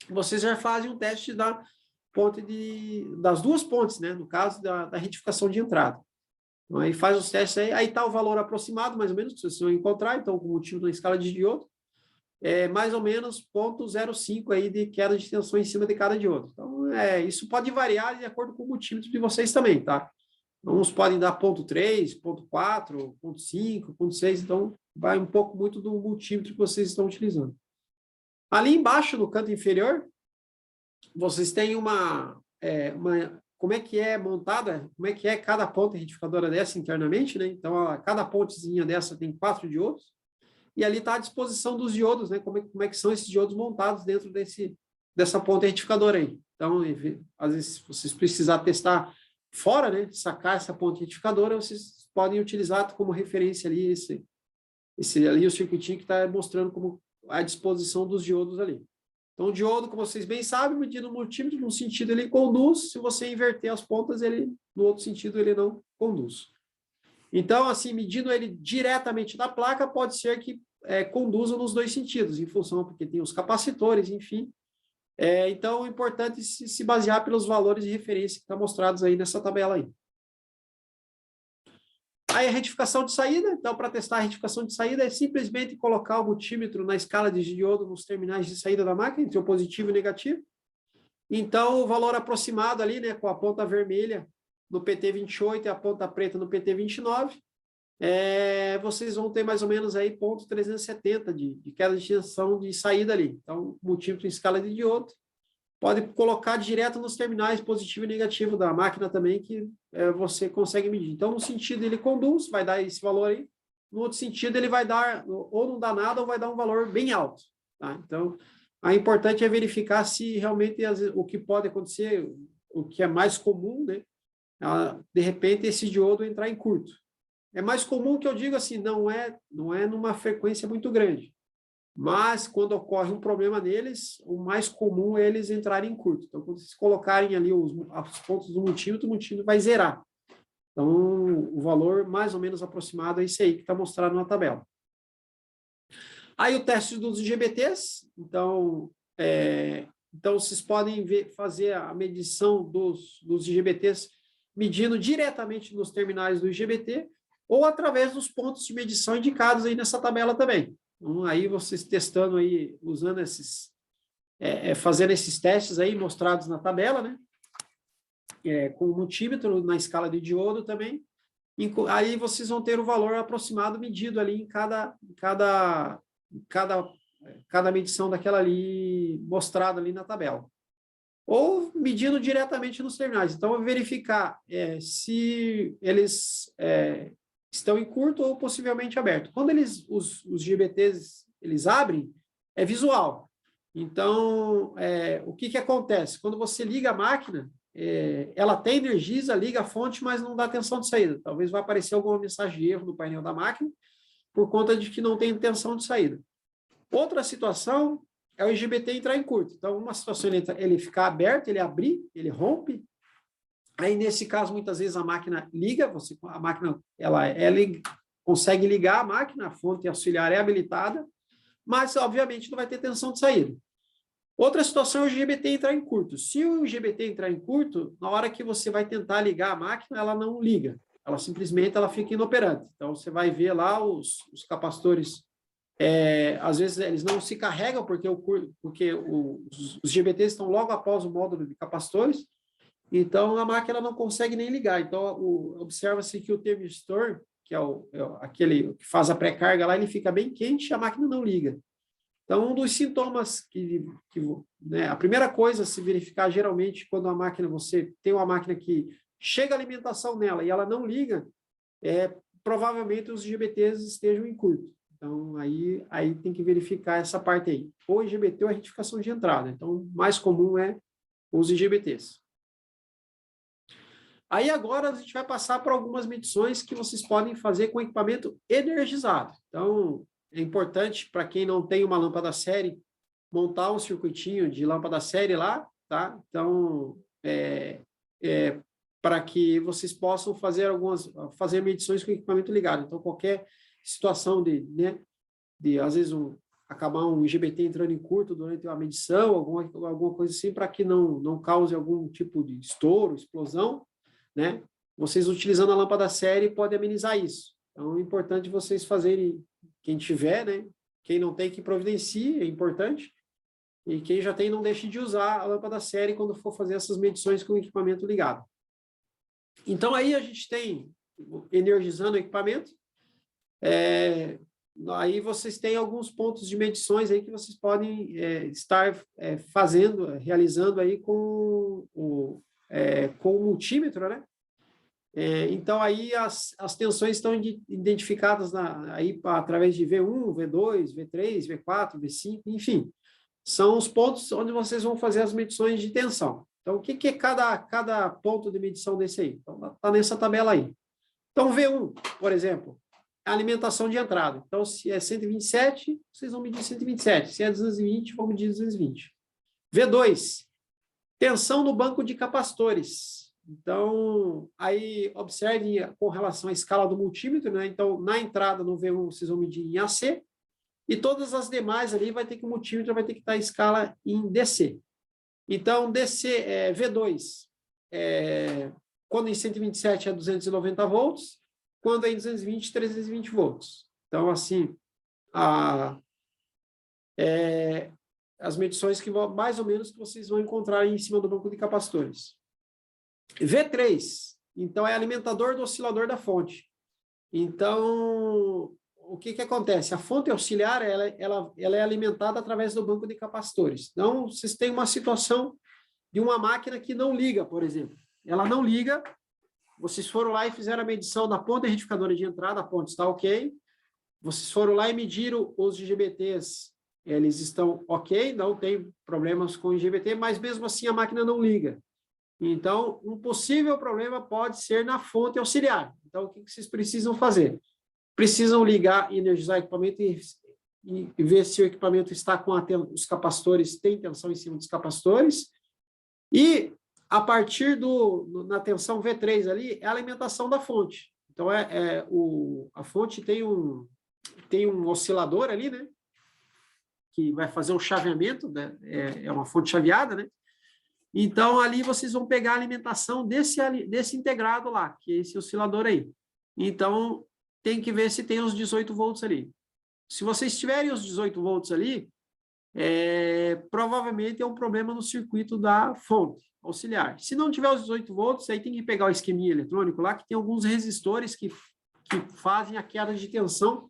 vocês já fazem um teste das 2 pontes, né? No caso da retificação de entrada. Então, aí faz os testes aí está o valor aproximado, mais ou menos, que vocês vão encontrar, então, com o motivo na escala de diodo, é mais ou menos 0,05 aí de queda de tensão em cima de cada diodo. Então, isso pode variar de acordo com o multímetro de vocês também, tá? Uns podem dar 0,3, 0,4, 0,5, 0,6, então vai um pouco muito do multímetro que vocês estão utilizando. Ali embaixo, no canto inferior, vocês têm como é que é montada, como é que é cada ponta retificadora dessa internamente, né? Então, cada pontezinha dessa tem 4 diodos, e ali está a disposição dos diodos, né? Como é que são esses diodos montados dentro dessa ponta retificadora aí. Então, às vezes, se vocês precisarem testar fora, né? Sacar essa ponta retificadora, vocês podem utilizar como referência ali ali o circuitinho que está mostrando como a disposição dos diodos ali. Então, o diodo, como vocês bem sabem, medindo o multímetro, num sentido ele conduz, se você inverter as pontas, no outro sentido ele não conduz. Então, assim, medindo ele diretamente da placa, pode ser que conduza nos dois sentidos, em função, porque tem os capacitores, enfim. Então, é importante se basear pelos valores de referência que estão mostrados aí nessa tabela aí. Aí a retificação de saída, então para testar a retificação de saída é simplesmente colocar o multímetro na escala de diodo nos terminais de saída da máquina, entre o positivo e o negativo. Então o valor aproximado ali, né, com a ponta vermelha no PT28 e a ponta preta no PT29, vocês vão ter mais ou menos aí 0,370 de queda de tensão de saída ali. Então multímetro em escala de diodo. Pode colocar direto nos terminais positivo e negativo da máquina também, que você consegue medir. Então, no sentido ele conduz, vai dar esse valor aí. No outro sentido, ele vai dar, ou não dá nada, ou vai dar um valor bem alto. Tá? Então, o importante é verificar se realmente o que pode acontecer, o que é mais comum, né? De repente, esse diodo entrar em curto. É mais comum que eu digo assim, não é numa frequência muito grande. Mas, quando ocorre um problema neles, o mais comum é eles entrarem em curto. Então, quando vocês colocarem ali os pontos do multímetro, o multímetro vai zerar. Então, o valor mais ou menos aproximado é esse aí que está mostrado na tabela. Aí, o teste dos IGBTs. Então, vocês podem fazer a medição dos IGBTs medindo diretamente nos terminais do IGBT ou através dos pontos de medição indicados aí nessa tabela também. Então, aí vocês testando aí, usando fazendo esses testes aí mostrados na tabela, né? Com o multímetro na escala de diodo também. Aí vocês vão ter o valor aproximado medido ali em cada medição daquela ali mostrada ali na tabela. Ou medindo diretamente nos terminais. Então, verificar se eles estão em curto ou possivelmente aberto. Quando os GBTs eles abrem, é visual. Então, o que acontece? Quando você liga a máquina, ela até energiza, liga a fonte, mas não dá tensão de saída. Talvez vá aparecer alguma mensagem de erro no painel da máquina, por conta de que não tem tensão de saída. Outra situação é o IGBT entrar em curto. Então, uma situação ele ficar aberto, ele abrir, ele rompe. Aí, nesse caso, muitas vezes a máquina liga, a máquina ela consegue ligar a máquina, a fonte auxiliar é habilitada, mas, obviamente, não vai ter tensão de saída. Outra situação é o GBT entrar em curto. Se o GBT entrar em curto, na hora que você vai tentar ligar a máquina, ela não liga. Ela simplesmente fica inoperante. Então, você vai ver lá os capacitores, às vezes eles não se carregam, porque os GBTs estão logo após o módulo de capacitores, então a máquina não consegue nem ligar. Então, observa-se que o termistor, que é aquele que faz a pré-carga lá, ele fica bem quente e a máquina não liga. Então, um dos sintomas né, a primeira coisa a se verificar, geralmente, quando você tem uma máquina que chega a alimentação nela e ela não liga, provavelmente os IGBTs estejam em curto. Então, aí tem que verificar essa parte aí. Ou IGBT ou a retificação de entrada. Então, o mais comum é os IGBTs. Aí, agora, a gente vai passar por algumas medições que vocês podem fazer com equipamento energizado. Então, é importante, para quem não tem uma lâmpada série, montar um circuitinho de lâmpada série lá, tá? Então, para que vocês possam fazer medições com equipamento ligado. Então, qualquer situação de às vezes, acabar um IGBT entrando em curto durante uma medição, alguma coisa assim, para que não cause algum tipo de estouro, explosão, né? vocês utilizando a lâmpada série pode amenizar isso. Então, é importante vocês fazerem, quem tiver, né? Quem não tem, que providencie, é importante. E quem já tem, não deixe de usar a lâmpada série quando for fazer essas medições com o equipamento ligado. Então, aí a gente tem, energizando o equipamento, aí vocês têm alguns pontos de medições aí que vocês podem estar realizando aí com o multímetro, né? Então, aí as tensões estão identificadas aí através de V1, V2, V3, V4, V5, enfim. São os pontos onde vocês vão fazer as medições de tensão. Então, o que é cada ponto de medição desse aí? Então, está nessa tabela aí. Então, V1, por exemplo, é a alimentação de entrada. Então, se é 127, vocês vão medir 127. Se é 220, vão medir 220. V2, tensão no banco de capacitores. Então, aí observe com relação à escala do multímetro, né? Então, na entrada no V1, vocês vão medir em AC, e todas as demais ali o multímetro vai ter que estar a escala em DC. Então, DC, V2, quando em 127 é 290 volts, quando é em 220, 320 volts. Então, assim, as medições que mais ou menos que vocês vão encontrar em cima do banco de capacitores. V3, então, é alimentador do oscilador da fonte. Então, o que acontece? A fonte auxiliar, ela é alimentada através do banco de capacitores. Então, vocês têm uma situação de uma máquina que não liga, por exemplo. Ela não liga, vocês foram lá e fizeram a medição da ponte retificadora de entrada, a ponte está ok. Vocês foram lá e mediram os IGBTs, eles estão ok, não tem problemas com o IGBT, mas mesmo assim a máquina não liga. Então, um possível problema pode ser na fonte auxiliar. Então, o que vocês precisam fazer? Precisam ligar e energizar o equipamento e ver se o equipamento está com os capacitores, tem tensão em cima dos capacitores. E, a partir na tensão V3 ali, é a alimentação da fonte. Então, a fonte tem um oscilador ali, né? Que vai fazer um chaveamento, né? É uma fonte chaveada, né? Então, ali vocês vão pegar a alimentação desse integrado lá, que é esse oscilador aí. Então, tem que ver se tem os 18 volts ali. Se vocês tiverem os 18 volts ali, provavelmente é um problema no circuito da fonte auxiliar. Se não tiver os 18 volts, aí tem que pegar o esqueminha eletrônico lá, que tem alguns resistores que fazem a queda de tensão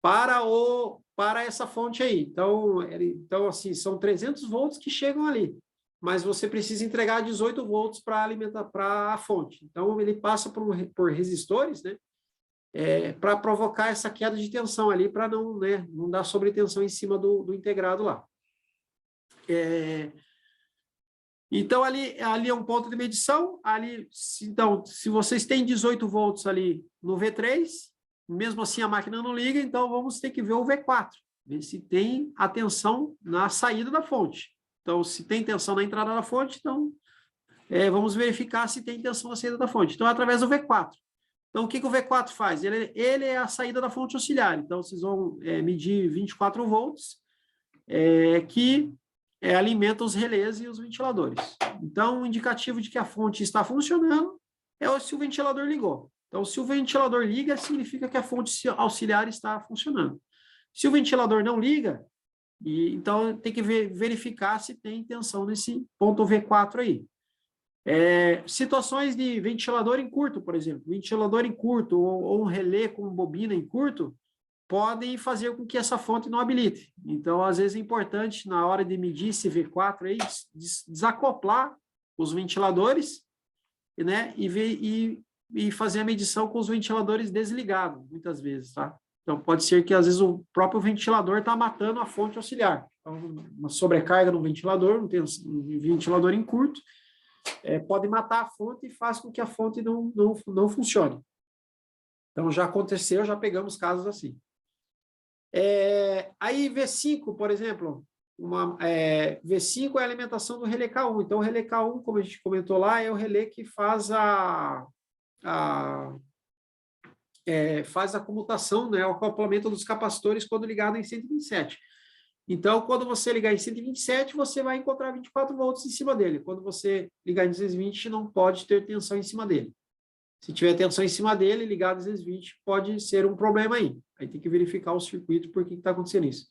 para essa fonte aí. Então, assim, são 300 volts que chegam ali, mas você precisa entregar 18 volts para alimentar para a fonte. Então, ele passa por resistores, né? Para provocar essa queda de tensão ali, para não dar sobretensão em cima do integrado lá. Então, ali é um ponto de medição. Então, se vocês têm 18 volts ali no V3, mesmo assim a máquina não liga, então vamos ter que ver o V4, ver se tem a tensão na saída da fonte. Então, se tem tensão na entrada da fonte, então vamos verificar se tem tensão na saída da fonte. Então, através do V4. Então, o que o V4 faz? Ele é a saída da fonte auxiliar. Então, vocês vão medir 24 volts, que alimenta os relés e os ventiladores. Então, o indicativo de que a fonte está funcionando é se o ventilador ligou. Então, se o ventilador liga, significa que a fonte auxiliar está funcionando. Se o ventilador não liga, então tem que verificar se tem tensão nesse ponto V4 aí. Situações de ventilador em curto, por exemplo. Ventilador em curto ou um relé com bobina em curto podem fazer com que essa fonte não habilite. Então, às vezes é importante, na hora de medir esse V4 aí, desacoplar os ventiladores, né, e fazer a medição com os ventiladores desligados, muitas vezes, tá? Então, pode ser que, às vezes, o próprio ventilador está matando a fonte auxiliar. Então, uma sobrecarga no ventilador, um ventilador em curto, pode matar a fonte e faz com que a fonte não funcione. Então, já aconteceu, já pegamos casos assim. Aí, V5, por exemplo, V5 é a alimentação do relé K1. Então, o relé K1, como a gente comentou lá, é o relé que faz faz a comutação, né, o acoplamento dos capacitores quando ligado em 127. Então, quando você ligar em 127, você vai encontrar 24 volts em cima dele. Quando você ligar em 220, não pode ter tensão em cima dele. Se tiver tensão em cima dele, ligado a 220, pode ser um problema aí. Aí tem que verificar o circuito, por que está acontecendo isso.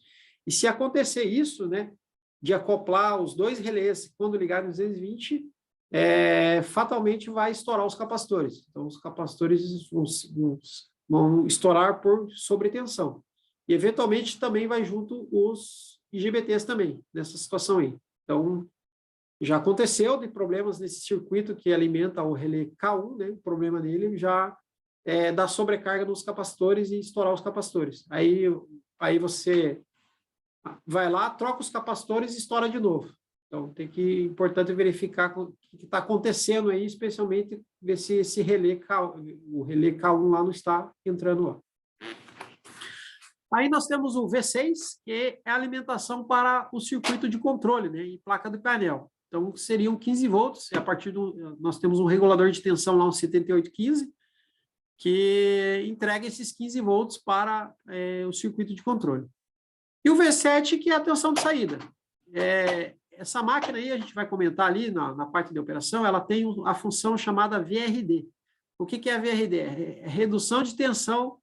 E se acontecer isso, né, de acoplar os dois relés quando ligado em 220, fatalmente vai estourar os capacitores. Então, os capacitores vão estourar por sobretensão. E, eventualmente, também vai junto os IGBTs também, nessa situação aí. Então, já aconteceu de problemas nesse circuito que alimenta o relé K1, né? O problema dele já é dar sobrecarga nos capacitores e estourar os capacitores. Aí você vai lá, troca os capacitores e estoura de novo. Então, importante verificar o que está acontecendo aí, especialmente ver se esse relé o relé K1 lá não está entrando lá. Aí nós temos o V6, que é a alimentação para o circuito de controle, né, e placa do painel. Então, seriam 15 volts, e a partir nós temos um regulador de tensão lá, um 7815, que entrega esses 15 volts para o circuito de controle. E o V7, que é a tensão de saída. Essa máquina aí, a gente vai comentar ali na parte de operação, ela tem a função chamada VRD. O que é a VRD? É redução de tensão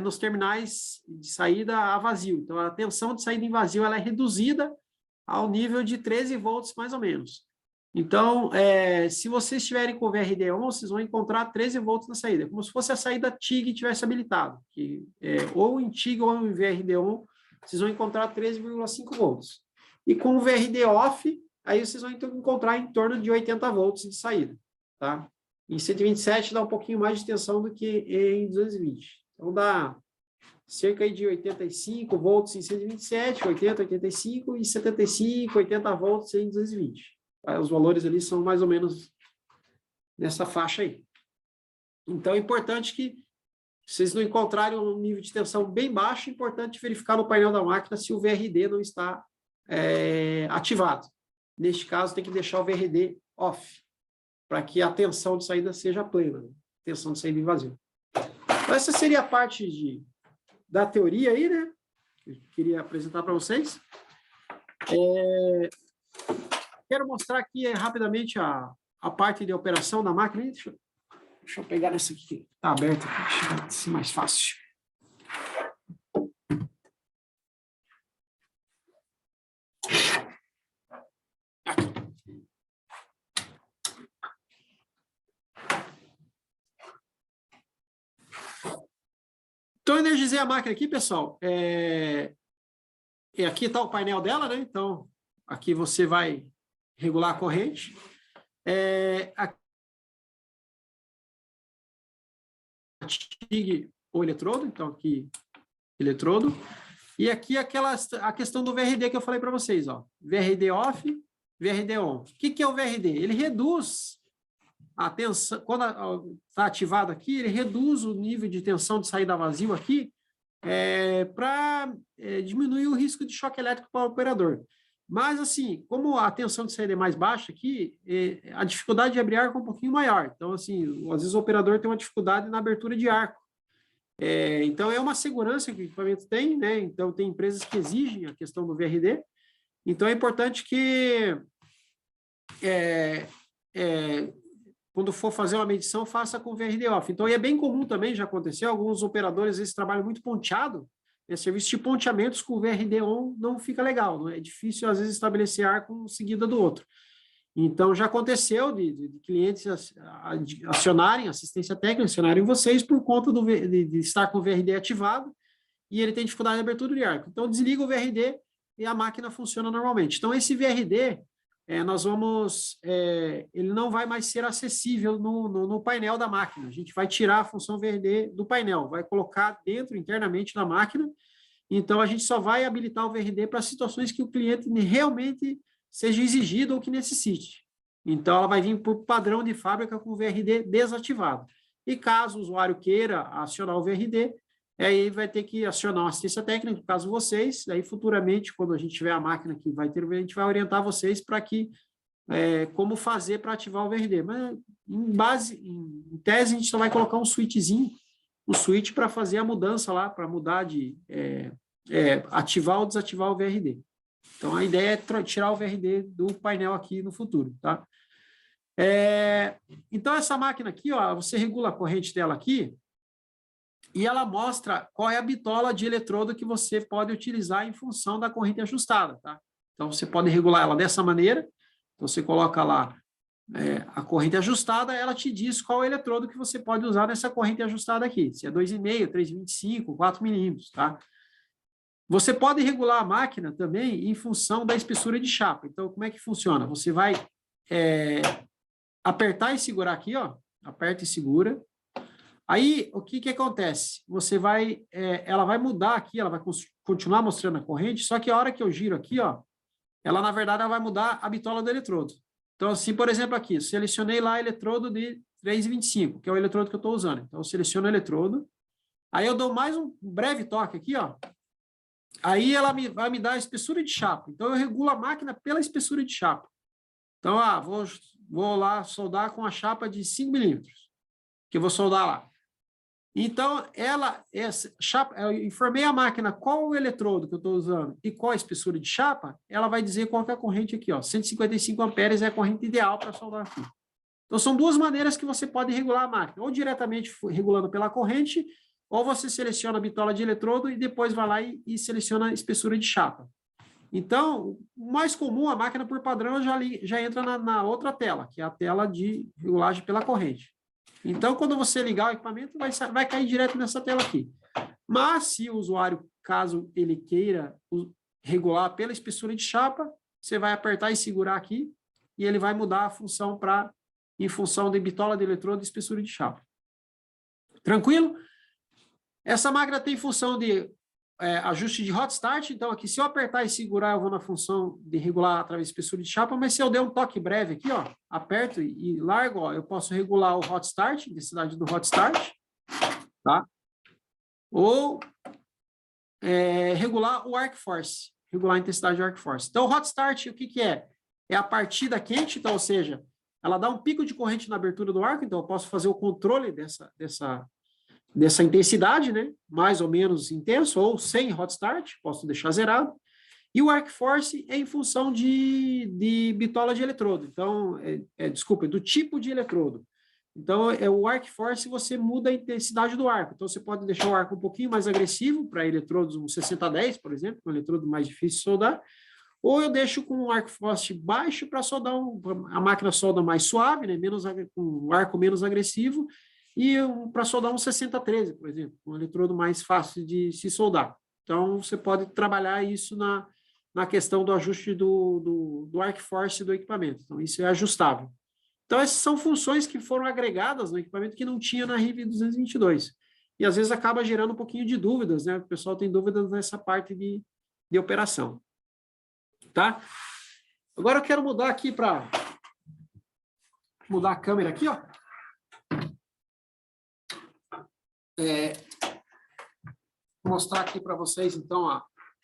nos terminais de saída a vazio. Então, a tensão de saída em vazio ela é reduzida ao nível de 13 volts, mais ou menos. Então, se vocês estiverem com o VRD on, vocês vão encontrar 13 volts na saída, como se fosse a saída TIG tivesse habilitado, que ou em TIG ou em VRD on, vocês vão encontrar 13,5 volts. E com o VRD off, aí vocês vão encontrar em torno de 80 volts de saída, tá? Em 127 dá um pouquinho mais de tensão do que em 220. Então, dá cerca de 85 volts em 127, 80, 85 e 75, 80 volts em 220. Os valores ali são mais ou menos nessa faixa aí. Então, é importante que vocês não encontrarem um nível de tensão bem baixo, é importante verificar no painel da máquina se o VRD não está ativado. Neste caso, tem que deixar o VRD off, para que a tensão de saída seja plena, né? Tensão de saída em vazio. Então, essa seria a parte da teoria aí, né? Que eu queria apresentar para vocês. Quero mostrar aqui rapidamente a parte de operação da máquina. Deixa eu pegar essa aqui, que está aberta, deixa eu ser mais fácil. Então, eu energizei a máquina aqui, pessoal. E aqui está o painel dela, né? Então, aqui você vai regular a corrente. TIG ou eletrodo, então aqui, eletrodo. E aqui a questão do VRD que eu falei para vocês, ó. VRD off, VRD on. O que é o VRD? Ele reduz a tensão, quando está ativado aqui, ele reduz o nível de tensão de saída vazio aqui para diminuir o risco de choque elétrico para o operador. Mas, assim, como a tensão de saída é mais baixa aqui, a dificuldade de abrir arco é um pouquinho maior. Então, assim, às vezes o operador tem uma dificuldade na abertura de arco. Então, é uma segurança que o equipamento tem, né? Então, tem empresas que exigem a questão do VRD. Então, é importante que quando for fazer uma medição, faça com VRD off. Então, é bem comum também, já aconteceu, alguns operadores, às vezes, trabalham muito ponteado, serviço de ponteamentos com VRD on não fica legal, não é difícil, às vezes, estabelecer arco um seguida do outro. Então, já aconteceu de clientes acionarem assistência técnica, acionarem vocês por conta de estar com o VRD ativado e ele tem dificuldade de abertura de arco. Então, desliga o VRD e a máquina funciona normalmente. Então, esse VRD, ele não vai mais ser acessível no painel da máquina. A gente vai tirar a função VRD do painel, vai colocar dentro, internamente na máquina. Então, a gente só vai habilitar o VRD para situações que o cliente realmente seja exigido ou que necessite. Então, ela vai vir por padrão de fábrica com o VRD desativado. E caso o usuário queira acionar o VRD, aí vai ter que acionar uma assistência técnica, no caso vocês, aí futuramente, quando a gente tiver a máquina que vai ter, a gente vai orientar vocês para como fazer para ativar o VRD. Mas, em tese, a gente só vai colocar um switchzinho, um switch para fazer a mudança lá, para mudar de ativar ou desativar o VRD. Então, a ideia é tirar o VRD do painel aqui no futuro, tá? Então, essa máquina aqui, ó, você regula a corrente dela aqui, e ela mostra qual é a bitola de eletrodo que você pode utilizar em função da corrente ajustada, tá? Então, você pode regular ela dessa maneira. Então, você coloca lá a corrente ajustada, ela te diz qual eletrodo que você pode usar nessa corrente ajustada aqui. Se é 2,5, 3,25, 4 milímetros, tá? Você pode regular a máquina também em função da espessura de chapa. Então, como é que funciona? Você vai apertar e segurar aqui, ó. Aperta e segura. Aí, o que acontece? Você vai, ela vai mudar aqui, ela vai continuar mostrando a corrente, só que a hora que eu giro aqui, ó, ela, na verdade, ela vai mudar a bitola do eletrodo. Então, assim, por exemplo, aqui, eu selecionei lá eletrodo de 3,25, que é o eletrodo que eu estou usando. Então, eu seleciono o eletrodo, aí eu dou mais um breve toque aqui, ó. Aí ela vai me dar a espessura de chapa. Então, eu regulo a máquina pela espessura de chapa. Então, vou lá soldar com a chapa de 5 milímetros, que eu vou soldar lá. Então, eu informei a máquina qual o eletrodo que eu estou usando e qual a espessura de chapa, ela vai dizer qual que é a corrente aqui, ó. 155 amperes é a corrente ideal para soldar aqui. Então, são duas maneiras que você pode regular a máquina, ou diretamente regulando pela corrente, ou você seleciona a bitola de eletrodo e depois vai lá e seleciona a espessura de chapa. Então, o mais comum, a máquina por padrão já entra na outra tela, que é a tela de regulagem pela corrente. Então, quando você ligar o equipamento, vai cair direto nessa tela aqui. Mas, se o usuário, caso ele queira regular pela espessura de chapa, você vai apertar e segurar aqui, e ele vai mudar a função em função de bitola de eletrodo e espessura de chapa. Tranquilo? Essa máquina tem função de ajuste de hot start, então aqui, se eu apertar e segurar, eu vou na função de regular através de espessura de chapa, mas se eu der um toque breve aqui, ó, aperto e largo, ó, eu posso regular o hot start, intensidade do hot start, tá? Ou regular o arc force, regular a intensidade do arc force. Então, o hot start, o que é? É a partida quente, então, ou seja, ela dá um pico de corrente na abertura do arco, então eu posso fazer o controle dessa intensidade, né? Mais ou menos intenso, ou sem hot start, posso deixar zerado. E o arc force é em função de bitola de eletrodo. Então, desculpa, do tipo de eletrodo. Então, o arc force você muda a intensidade do arco. Então, você pode deixar o arco um pouquinho mais agressivo, para eletrodos um 6010, por exemplo, um eletrodo mais difícil de soldar. Ou eu deixo com um arc force baixo para soldar a máquina solda mais suave, né? Com um arco menos agressivo, e para soldar um 6013, por exemplo, um eletrodo mais fácil de se soldar. Então, você pode trabalhar isso na questão do ajuste do arc force do equipamento. Então, isso é ajustável. Então, essas são funções que foram agregadas no equipamento que não tinha na RIV 222. E, às vezes, acaba gerando um pouquinho de dúvidas, né? O pessoal tem dúvidas nessa parte de operação. Tá? Agora, eu quero mudar aqui para... mudar a câmera aqui, ó. Vou mostrar aqui para vocês, então,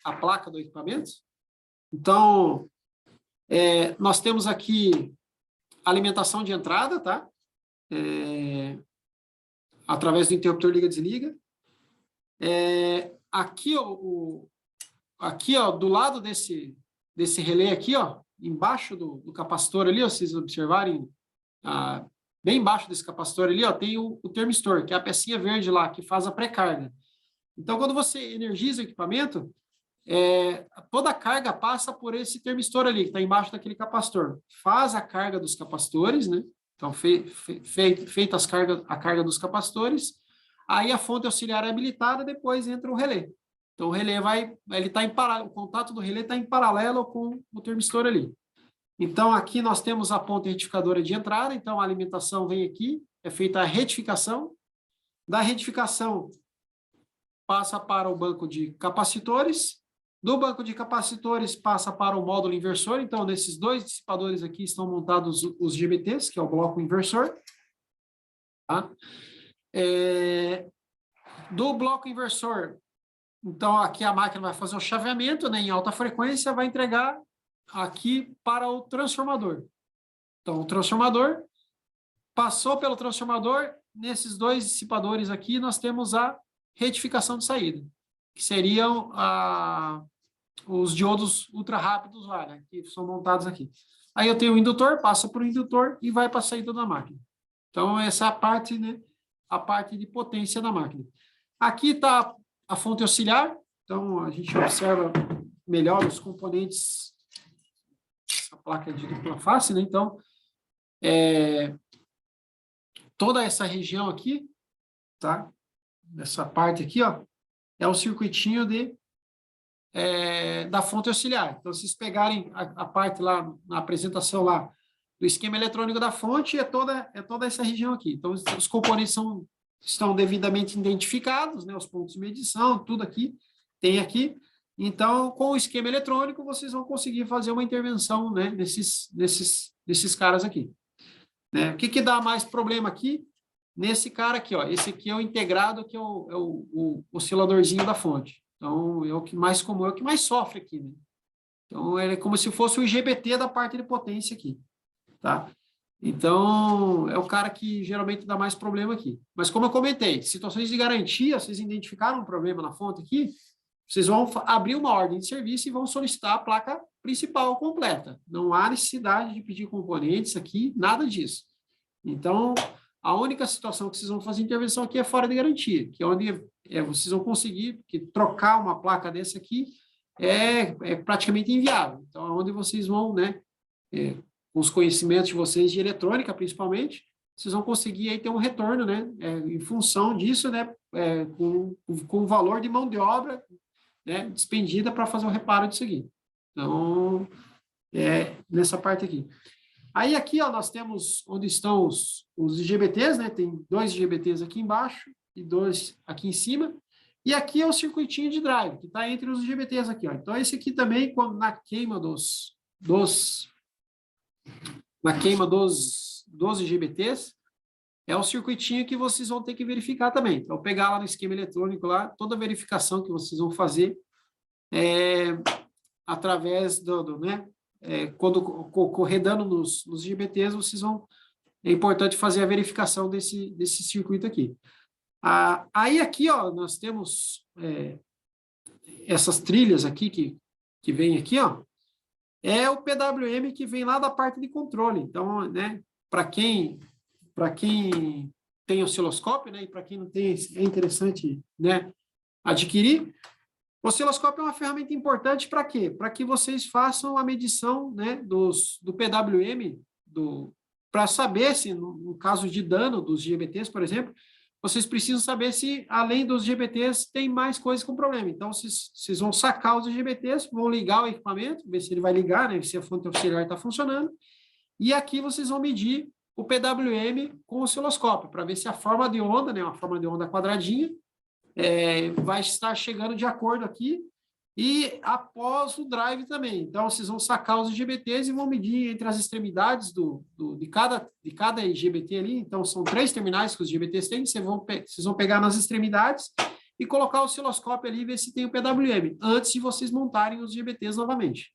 a placa do equipamento. Então, nós temos aqui alimentação de entrada, tá? Através do interruptor liga-desliga. Aqui, ó, do lado desse relé aqui, ó, embaixo do capacitor ali, ó, se vocês observarem, bem embaixo desse capacitor ali, ó, tem o termistor, que é a pecinha verde lá, que faz a pré-carga. Então, quando você energiza o equipamento, toda a carga passa por esse termistor ali, que está embaixo daquele capacitor. Faz a carga dos capacitores, né? Então, feita a carga dos capacitores, aí a fonte auxiliar é habilitada, depois entra o relé. Então, o relé ele está em paralelo, o contato do relé está em paralelo com o termistor ali. Então, aqui nós temos a ponte retificadora de entrada, então a alimentação vem aqui, é feita a retificação. Da retificação, passa para o banco de capacitores. Do banco de capacitores, passa para o módulo inversor. Então, nesses dois dissipadores aqui estão montados os GBTs, que é o bloco inversor. Tá? Do bloco inversor, então, aqui a máquina vai fazer o chaveamento, né, em alta frequência, vai entregar aqui para o transformador. Então, o transformador passou pelo transformador, nesses dois dissipadores aqui, nós temos a retificação de saída, que seriam os diodos ultra rápidos lá, né, que são montados aqui. Aí eu tenho o indutor, passa para o indutor e vai para a saída da máquina. Então, essa é a parte, né? A parte de potência da máquina. Aqui está a fonte auxiliar. Então, a gente observa melhor os componentes. Essa placa é de dupla face, né? Então, toda essa região aqui, tá? Essa parte aqui, ó, é o circuitinho da fonte auxiliar. Então, se vocês pegarem a parte lá, na apresentação lá, do esquema eletrônico da fonte, é toda essa região aqui. Então, os componentes estão devidamente identificados, né? Os pontos de medição, tudo aqui, tem aqui. Então, com o esquema eletrônico, vocês vão conseguir fazer uma intervenção, né? Nesses caras aqui. Né? O que dá mais problema aqui? Nesse cara aqui, ó. Esse aqui é o integrado, que é o osciladorzinho da fonte. Então, é o que mais comum, é o que mais sofre aqui, né? Então, é como se fosse o IGBT da parte de potência aqui, tá? Então, é o cara que geralmente dá mais problema aqui. Mas, como eu comentei, situações de garantia, vocês identificaram um problema na fonte aqui, vocês vão abrir uma ordem de serviço e vão solicitar a placa principal completa. Não há necessidade de pedir componentes aqui, nada disso. Então, a única situação que vocês vão fazer intervenção aqui é fora de garantia, que é onde vocês vão conseguir, que trocar uma placa dessa aqui é praticamente inviável. Então, é onde vocês vão, né, com os conhecimentos de vocês de eletrônica, principalmente, vocês vão conseguir aí ter um retorno, né, em função disso, né, com o valor de mão de obra, né, despendida para fazer o reparo disso aqui. Então, nessa parte aqui. Aí aqui, ó, nós temos onde estão os IGBTs, né? Tem 2 IGBTs aqui embaixo e 2 aqui em cima. E aqui é o circuitinho de drive, que está entre os IGBTs aqui, ó. Então, esse aqui também, quando na queima dos IGBTs, é o circuitinho que vocês vão ter que verificar também. Então, pegar lá no esquema eletrônico, lá, toda a verificação que vocês vão fazer através né? Quando ocorrer dano nos IGBTs, é importante fazer a verificação desse circuito aqui. Aí aqui, ó, nós temos essas trilhas aqui que vem aqui, ó, é o PWM que vem lá da parte de controle. Então, né, para quem tem osciloscópio, né, e para quem não tem, é interessante, né, adquirir. O osciloscópio é uma ferramenta importante para quê? Para que vocês façam a medição, né, do PWM, para saber se, no caso de dano dos GBTs, por exemplo, vocês precisam saber se, além dos GBTs, tem mais coisas com problema. Então, vocês vão sacar os GBTs, vão ligar o equipamento, ver se ele vai ligar, né, se a fonte auxiliar está funcionando, e aqui vocês vão medir o PWM com o osciloscópio, para ver se a forma de onda, né, uma forma de onda quadradinha, vai estar chegando de acordo aqui, e após o drive também. Então, vocês vão sacar os IGBTs e vão medir entre as extremidades de cada IGBT ali. Então, são 3 terminais que os IGBTs têm, vocês vão pegar nas extremidades e colocar o osciloscópio ali e ver se tem o PWM, antes de vocês montarem os IGBTs novamente.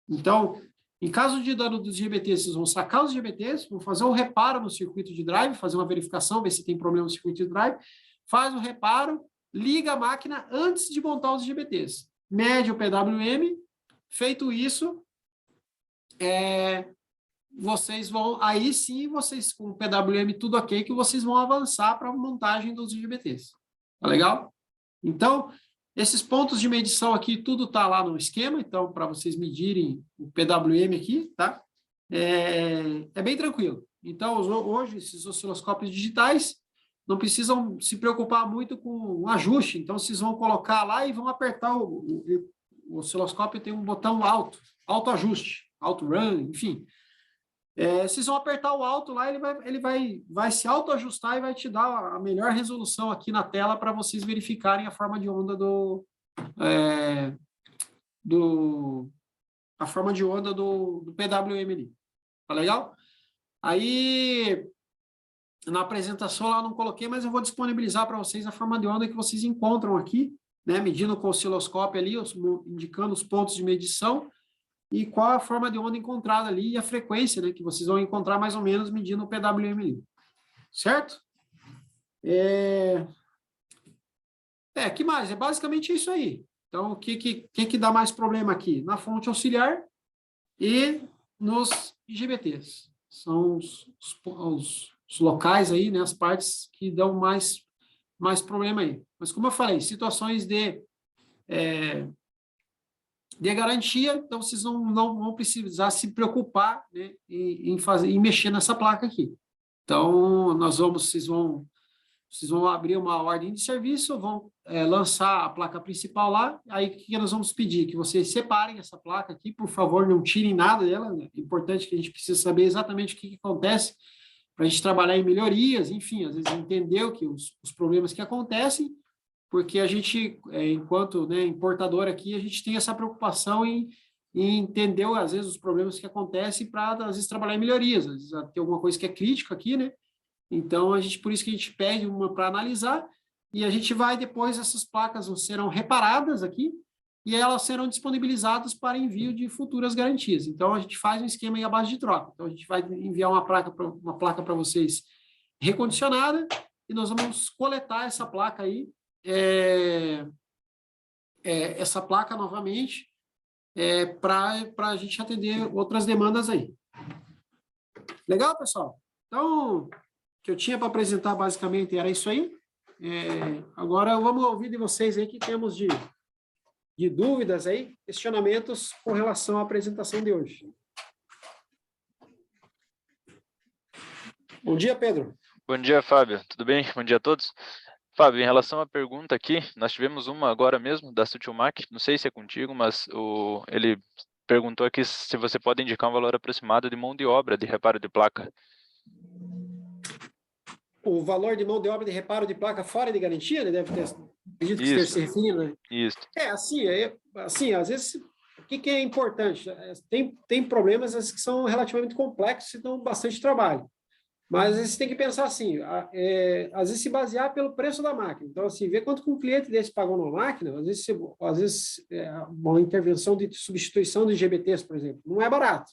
Então, em caso de dano dos IGBTs, vocês vão sacar os IGBTs, vão fazer um reparo no circuito de drive, fazer uma verificação, ver se tem problema no circuito de drive, faz o reparo, liga a máquina antes de montar os IGBTs. Mede o PWM. Feito isso, vocês vão... Aí sim, vocês com o PWM tudo ok, que vocês vão avançar para a montagem dos IGBTs. Tá legal? Então, esses pontos de medição aqui, tudo está lá no esquema. Então, para vocês medirem o PWM aqui, tá? É bem tranquilo. Então, hoje, esses osciloscópios digitais não precisam se preocupar muito com o ajuste. Então, vocês vão colocar lá e vão apertar o osciloscópio, tem um botão alto ajuste, auto run, enfim. Vocês vão apertar o alto lá, ele vai se auto-ajustar e vai te dar a melhor resolução aqui na tela para vocês verificarem a forma de onda a forma de onda do PWM ali. Tá legal? Aí, na apresentação lá eu não coloquei, mas eu vou disponibilizar para vocês a forma de onda que vocês encontram aqui, né, medindo com o osciloscópio ali, indicando os pontos de medição e qual a forma de onda encontrada ali e a frequência, né, que vocês vão encontrar mais ou menos medindo o PWM ali. Certo? Que mais? É basicamente isso aí. Então, o que dá mais problema aqui? Na fonte auxiliar e nos IGBTs. São os locais aí, né, as partes que dão mais problema aí. Mas, como eu falei, situações de garantia, então vocês não vão precisar se preocupar, né, em mexer nessa placa aqui. Então, vocês vão abrir uma ordem de serviço, vão lançar a placa principal lá, aí o que nós vamos pedir? Que vocês separem essa placa aqui, por favor, não tirem nada dela, né? É importante que a gente precisa saber exatamente o que acontece para a gente trabalhar em melhorias, enfim, às vezes entender os problemas que acontecem, porque a gente, enquanto, né, importador aqui, a gente tem essa preocupação em entender, às vezes, os problemas que acontecem para, às vezes, trabalhar em melhorias, às vezes tem alguma coisa que é crítica aqui, né? Então, por isso que a gente pede uma para analisar, e a gente vai depois, essas placas serão reparadas aqui, e elas serão disponibilizadas para envio de futuras garantias. Então, a gente faz um esquema aí à base de troca. Então, a gente vai enviar uma placa para vocês recondicionada, e nós vamos coletar essa placa aí, essa placa novamente, para a gente atender outras demandas aí. Legal, pessoal? Então, o que eu tinha para apresentar basicamente era isso aí. Agora vamos ouvir de vocês aí que temos de dúvidas aí, questionamentos com relação à apresentação de hoje. Bom dia, Pedro. Bom dia, Fábio. Tudo bem? Bom dia a todos. Fábio, em relação à pergunta aqui, nós tivemos uma agora mesmo, da Sutilmac, não sei se é contigo, mas ele perguntou aqui se você pode indicar um valor aproximado de mão de obra de reparo de placa. O valor de mão de obra de reparo de placa fora de garantia, ele deve ter, acredito que esteja se referindo, né? Isso. Assim, às vezes, o que é importante? Tem problemas que são relativamente complexos e dão bastante trabalho. Mas às vezes tem que pensar assim, às vezes se basear pelo preço da máquina. Então, assim, ver quanto que um cliente desse pagou numa máquina, às vezes uma intervenção de substituição de GBTs, por exemplo, não é barato.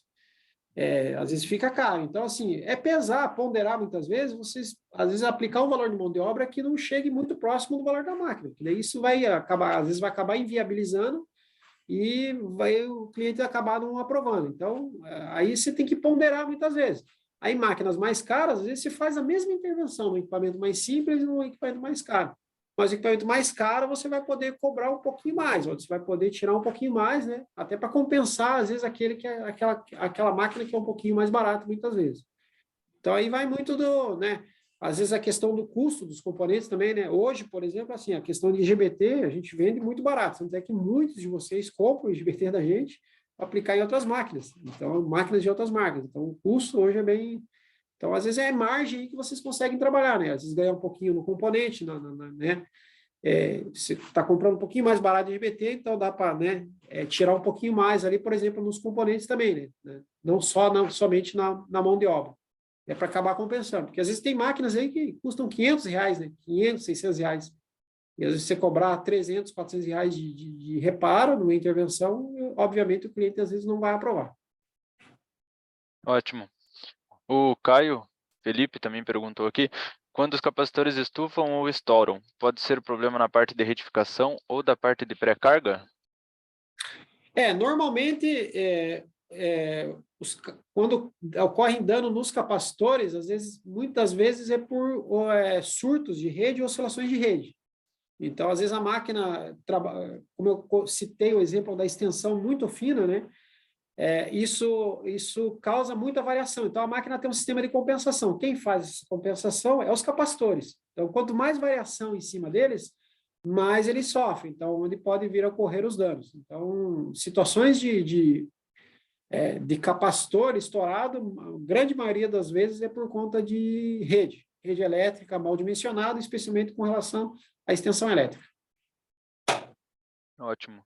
Às vezes fica caro. Então, assim, pesar, ponderar muitas vezes, vocês, às vezes, aplicar um valor de mão de obra que não chegue muito próximo do valor da máquina. Porque daí isso vai acabar, às vezes vai acabar inviabilizando e o cliente acabar não aprovando. Então, aí você tem que ponderar muitas vezes. Aí, máquinas mais caras, às vezes você faz a mesma intervenção no equipamento mais simples e no equipamento mais caro. Mas o equipamento mais caro, você vai poder cobrar um pouquinho mais, ou você vai poder tirar um pouquinho mais, né? Até para compensar, às vezes, aquela máquina que é um pouquinho mais barata, muitas vezes. Então, aí vai muito né? Às vezes, a questão do custo dos componentes também, né? Hoje, por exemplo, assim, a questão de IGBT, a gente vende muito barato. Tanto é que muitos de vocês compram o IGBT da gente para aplicar em outras máquinas. Então, máquinas de outras marcas. Então, o custo hoje é bem... Então, às vezes, é margem aí que vocês conseguem trabalhar, né? Às vezes, ganhar um pouquinho no componente, né? Você está comprando um pouquinho mais barato de IGBT, então dá para, né, tirar um pouquinho mais ali, por exemplo, nos componentes também, né? Não somente na mão de obra. É para acabar compensando. Porque, às vezes, tem máquinas aí que custam R$500, né? 500, 600 reais. E às vezes você cobrar 300, 400 reais de reparo numa intervenção, obviamente o cliente às vezes não vai aprovar. Ótimo. O Caio Felipe também perguntou aqui, quando os capacitores estufam ou estouram, pode ser problema na parte de retificação ou da parte de pré-carga? Normalmente, quando ocorre dano nos capacitores, muitas vezes é por surtos de rede ou oscilações de rede. Então, às vezes, a máquina, como eu citei o exemplo da extensão muito fina, né? Isso causa muita variação. Então, a máquina tem um sistema de compensação. Quem faz essa compensação é os capacitores. Então, quanto mais variação em cima deles, mais eles sofrem. Então, onde pode vir a ocorrer os danos. Então, situações de capacitor estourado, a grande maioria das vezes é por conta de rede elétrica mal dimensionada, especialmente com relação à extensão elétrica. Ótimo.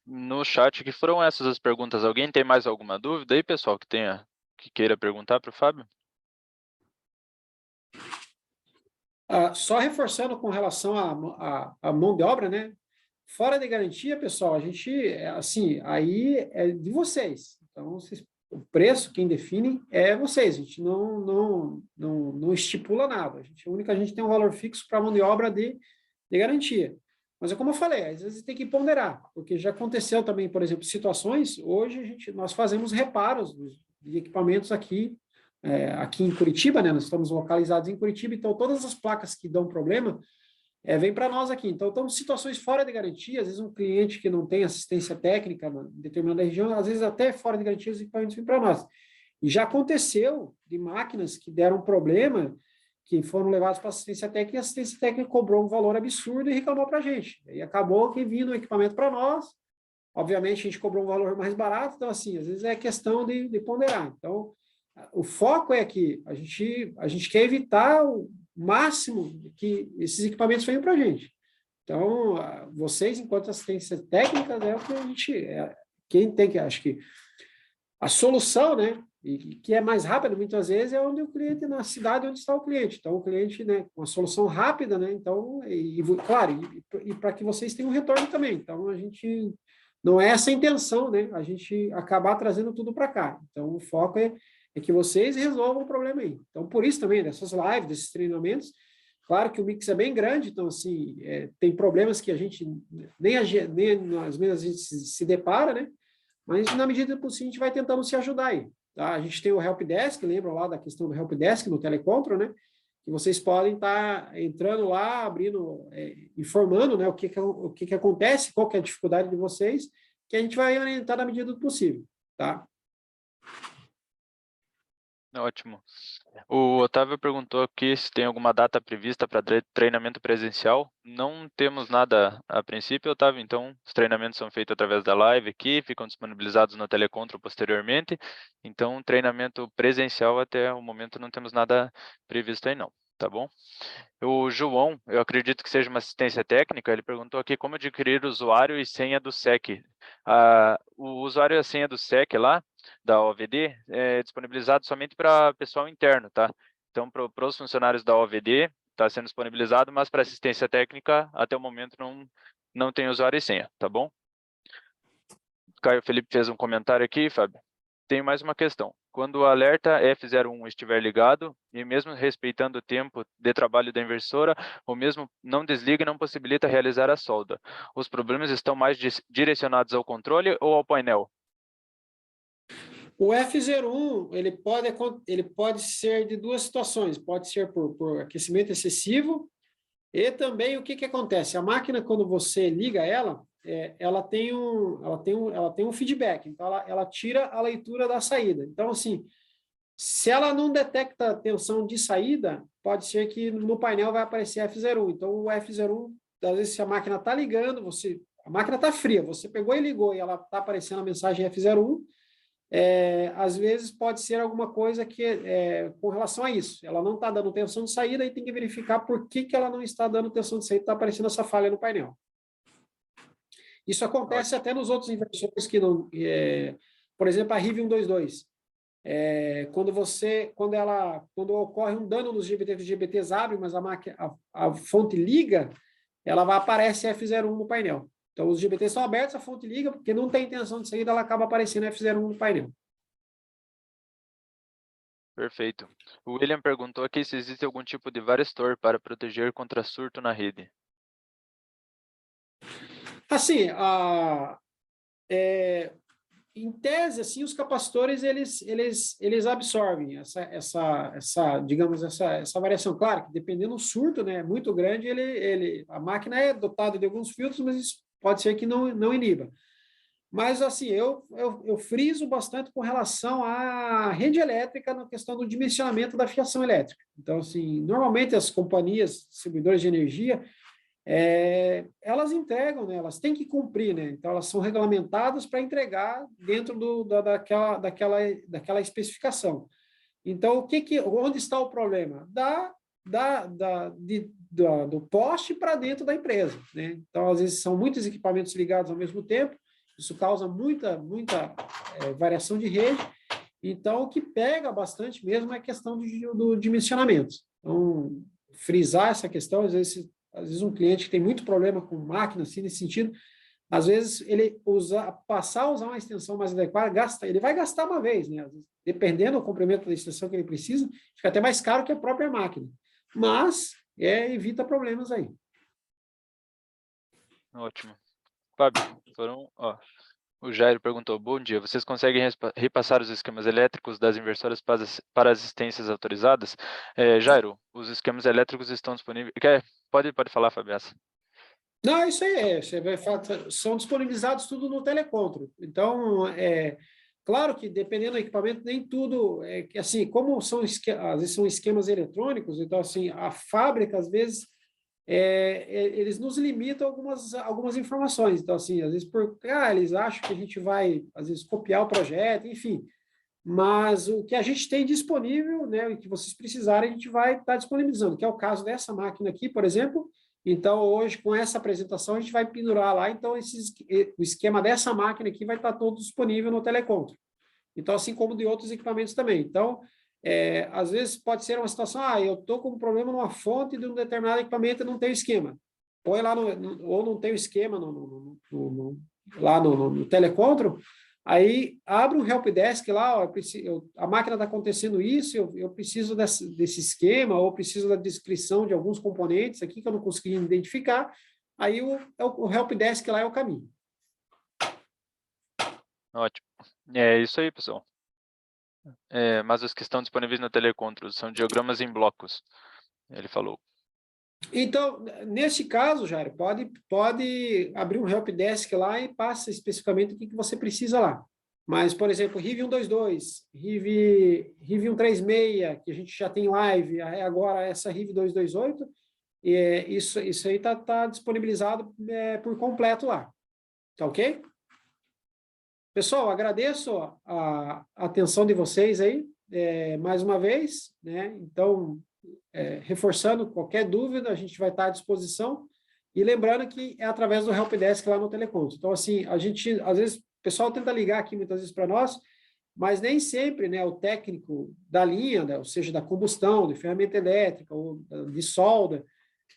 No chat que foram essas as perguntas. Alguém tem mais alguma dúvida aí, pessoal, que queira perguntar para o Fábio? Só reforçando com relação à mão de obra, né? Fora de garantia, pessoal, a gente, assim, aí é de vocês. Então, o preço, quem define é vocês. A gente não estipula nada. A gente tem um valor fixo para a mão de obra de garantia. Mas é como eu falei, às vezes tem que ponderar, porque já aconteceu também, por exemplo, situações, hoje nós fazemos reparos de equipamentos aqui em Curitiba, né? Nós estamos localizados em Curitiba, então todas as placas que dão problema vêm para nós aqui. Então, estão situações fora de garantia, às vezes um cliente que não tem assistência técnica em determinada região, às vezes até fora de garantia os equipamentos vêm para nós. E já aconteceu de máquinas que deram problema, que foram levados para assistência técnica, e a assistência técnica cobrou um valor absurdo e reclamou para a gente. E acabou que vindo o equipamento para nós, obviamente a gente cobrou um valor mais barato, então assim, às vezes é questão de ponderar. Então, o foco é que a gente quer evitar o máximo que esses equipamentos venham para a gente. Então, vocês, enquanto assistência técnica, é o que a gente... quem tem que... Acho que a solução, né, e que é mais rápida, muitas vezes, é onde o cliente, na cidade onde está o cliente. Então, o cliente, né, com uma solução rápida, né, então, claro, e para que vocês tenham um retorno também. Então, a gente... Não é essa a intenção, né, a gente acabar trazendo tudo para cá. Então, o foco é que vocês resolvam o problema aí. Então, por isso também, dessas lives, desses treinamentos, claro que o mix é bem grande, então, assim, tem problemas que a gente, nem às vezes a gente se depara, né? Mas, na medida do possível, a gente vai tentando se ajudar aí. Tá? A gente tem o Helpdesk, lembram lá da questão do Helpdesk no Telecontrol, né? Que vocês podem estar entrando lá, abrindo, informando, né, o que acontece, qual que é a dificuldade de vocês, que a gente vai orientar na medida do possível, tá? Ótimo. O Otávio perguntou aqui se tem alguma data prevista para treinamento presencial. Não temos nada a princípio, Otávio, então os treinamentos são feitos através da live aqui, ficam disponibilizados no Telecontrol posteriormente. Então, treinamento presencial até o momento não temos nada previsto aí não, tá bom? O João, eu acredito que seja uma assistência técnica, ele perguntou aqui como adquirir o usuário e senha do SEC. O usuário e a senha do SEC lá, da OVD, é disponibilizado somente para pessoal interno, tá? Então, para os funcionários da OVD, está sendo disponibilizado, mas para assistência técnica, até o momento, não tem usuário e senha, tá bom? Caio Felipe fez um comentário aqui, Fábio. Tenho mais uma questão. Quando o alerta F01 estiver ligado, e mesmo respeitando o tempo de trabalho da inversora, o mesmo não desliga e não possibilita realizar a solda. Os problemas estão mais direcionados ao controle ou ao painel? O F01, ele pode ser de duas situações. Pode ser por aquecimento excessivo e também o que acontece? A máquina, quando você liga ela, ela tem um feedback. Então, ela tira a leitura da saída. Então, assim, se ela não detecta tensão de saída, pode ser que no painel vai aparecer F01. Então, o F01, às vezes, se a máquina está ligando, a máquina está fria, você pegou e ligou e ela está aparecendo a mensagem F01, às vezes pode ser alguma coisa com relação a isso. Ela não está dando tensão de saída e tem que verificar por que ela não está dando tensão de saída, está aparecendo essa falha no painel. Isso acontece até nos outros inversores que não... por exemplo, a RIV 122. Quando ocorre um dano nos GBTs, os GBTs abrem, mas a fonte liga, ela aparece F01 no painel. Então, os GBTs são abertos, a fonte liga, porque não tem intenção de saída, ela acaba aparecendo F01 no painel. Perfeito. O William perguntou aqui se existe algum tipo de varestor para proteger contra surto na rede. Assim, em tese, assim, os capacitores eles absorvem digamos, essa variação. Claro que dependendo do surto, né, muito grande, a máquina é dotada de alguns filtros, mas isso pode ser que não iniba. Mas, assim, eu friso bastante com relação à rede elétrica na questão do dimensionamento da fiação elétrica. Então, assim, normalmente as companhias distribuidoras de energia, elas entregam, né? Elas têm que cumprir, né? Então, elas são regulamentadas para entregar dentro daquela especificação. Então, onde está o problema? Do poste para dentro da empresa, né? Então, às vezes, são muitos equipamentos ligados ao mesmo tempo, isso causa muita variação de rede. Então, o que pega bastante mesmo é a questão do dimensionamento. Então, frisar essa questão, às vezes um cliente que tem muito problema com máquina, assim, nesse sentido, às vezes ele passar a usar uma extensão mais adequada, ele vai gastar uma vez, né? Dependendo do comprimento da extensão que ele precisa, fica até mais caro que a própria máquina. Mas evita problemas aí. Ótimo. Fábio, o Jairo perguntou, bom dia, vocês conseguem repassar os esquemas elétricos das inversoras para as assistências autorizadas? Jairo, os esquemas elétricos estão disponíveis. Pode falar, Fabiaça. Não, isso aí são disponibilizados tudo no telecontrole. Então, claro que dependendo do equipamento, nem tudo, assim, como às vezes são esquemas eletrônicos, então, assim, a fábrica, às vezes, eles nos limitam algumas informações. Então, assim, às vezes, eles acham que a gente vai, às vezes, copiar o projeto, enfim. Mas o que a gente tem disponível, né, e que vocês precisarem, a gente vai estar disponibilizando, que é o caso dessa máquina aqui, por exemplo. Então, hoje, com essa apresentação, a gente vai pendurar lá. Então, o esquema dessa máquina aqui vai estar todo disponível no telecontrole. Então, assim como de outros equipamentos também. Então, às vezes pode ser uma situação, eu estou com um problema numa fonte de um determinado equipamento e não tem esquema. Põe lá, ou não tem o esquema lá no telecontrole, aí abre um helpdesk lá, a máquina está acontecendo isso, eu preciso desse esquema, ou preciso da descrição de alguns componentes aqui que eu não consegui identificar, aí o helpdesk lá é o caminho. Ótimo. É isso aí, pessoal. Mas os que estão disponíveis no telecontrole são diagramas em blocos, ele falou. Então, nesse caso, Jair, pode abrir um helpdesk lá e passa especificamente o que você precisa lá. Mas, por exemplo, RIV 122, RIV 136, que a gente já tem live, agora essa RIV 228, isso aí está disponibilizado por completo lá. Tá ok? Pessoal, agradeço a atenção de vocês aí, mais uma vez, né? Então, reforçando qualquer dúvida, a gente vai estar à disposição. E lembrando que é através do helpdesk lá no Teleconto. Então, assim, a gente, às vezes, o pessoal tenta ligar aqui muitas vezes para nós, mas nem sempre, né, o técnico da linha, né, ou seja, da combustão, de ferramenta elétrica ou de solda,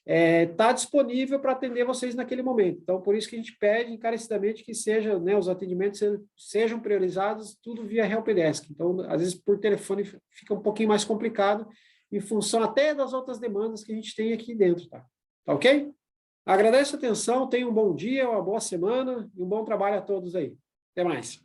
está disponível para atender vocês naquele momento. Então, por isso que a gente pede encarecidamente que né, os atendimentos sejam priorizados, tudo via helpdesk. Então, às vezes, por telefone fica um pouquinho mais complicado, em função até das outras demandas que a gente tem aqui dentro, tá? Tá ok? Agradeço a atenção, tenham um bom dia, uma boa semana e um bom trabalho a todos aí. Até mais.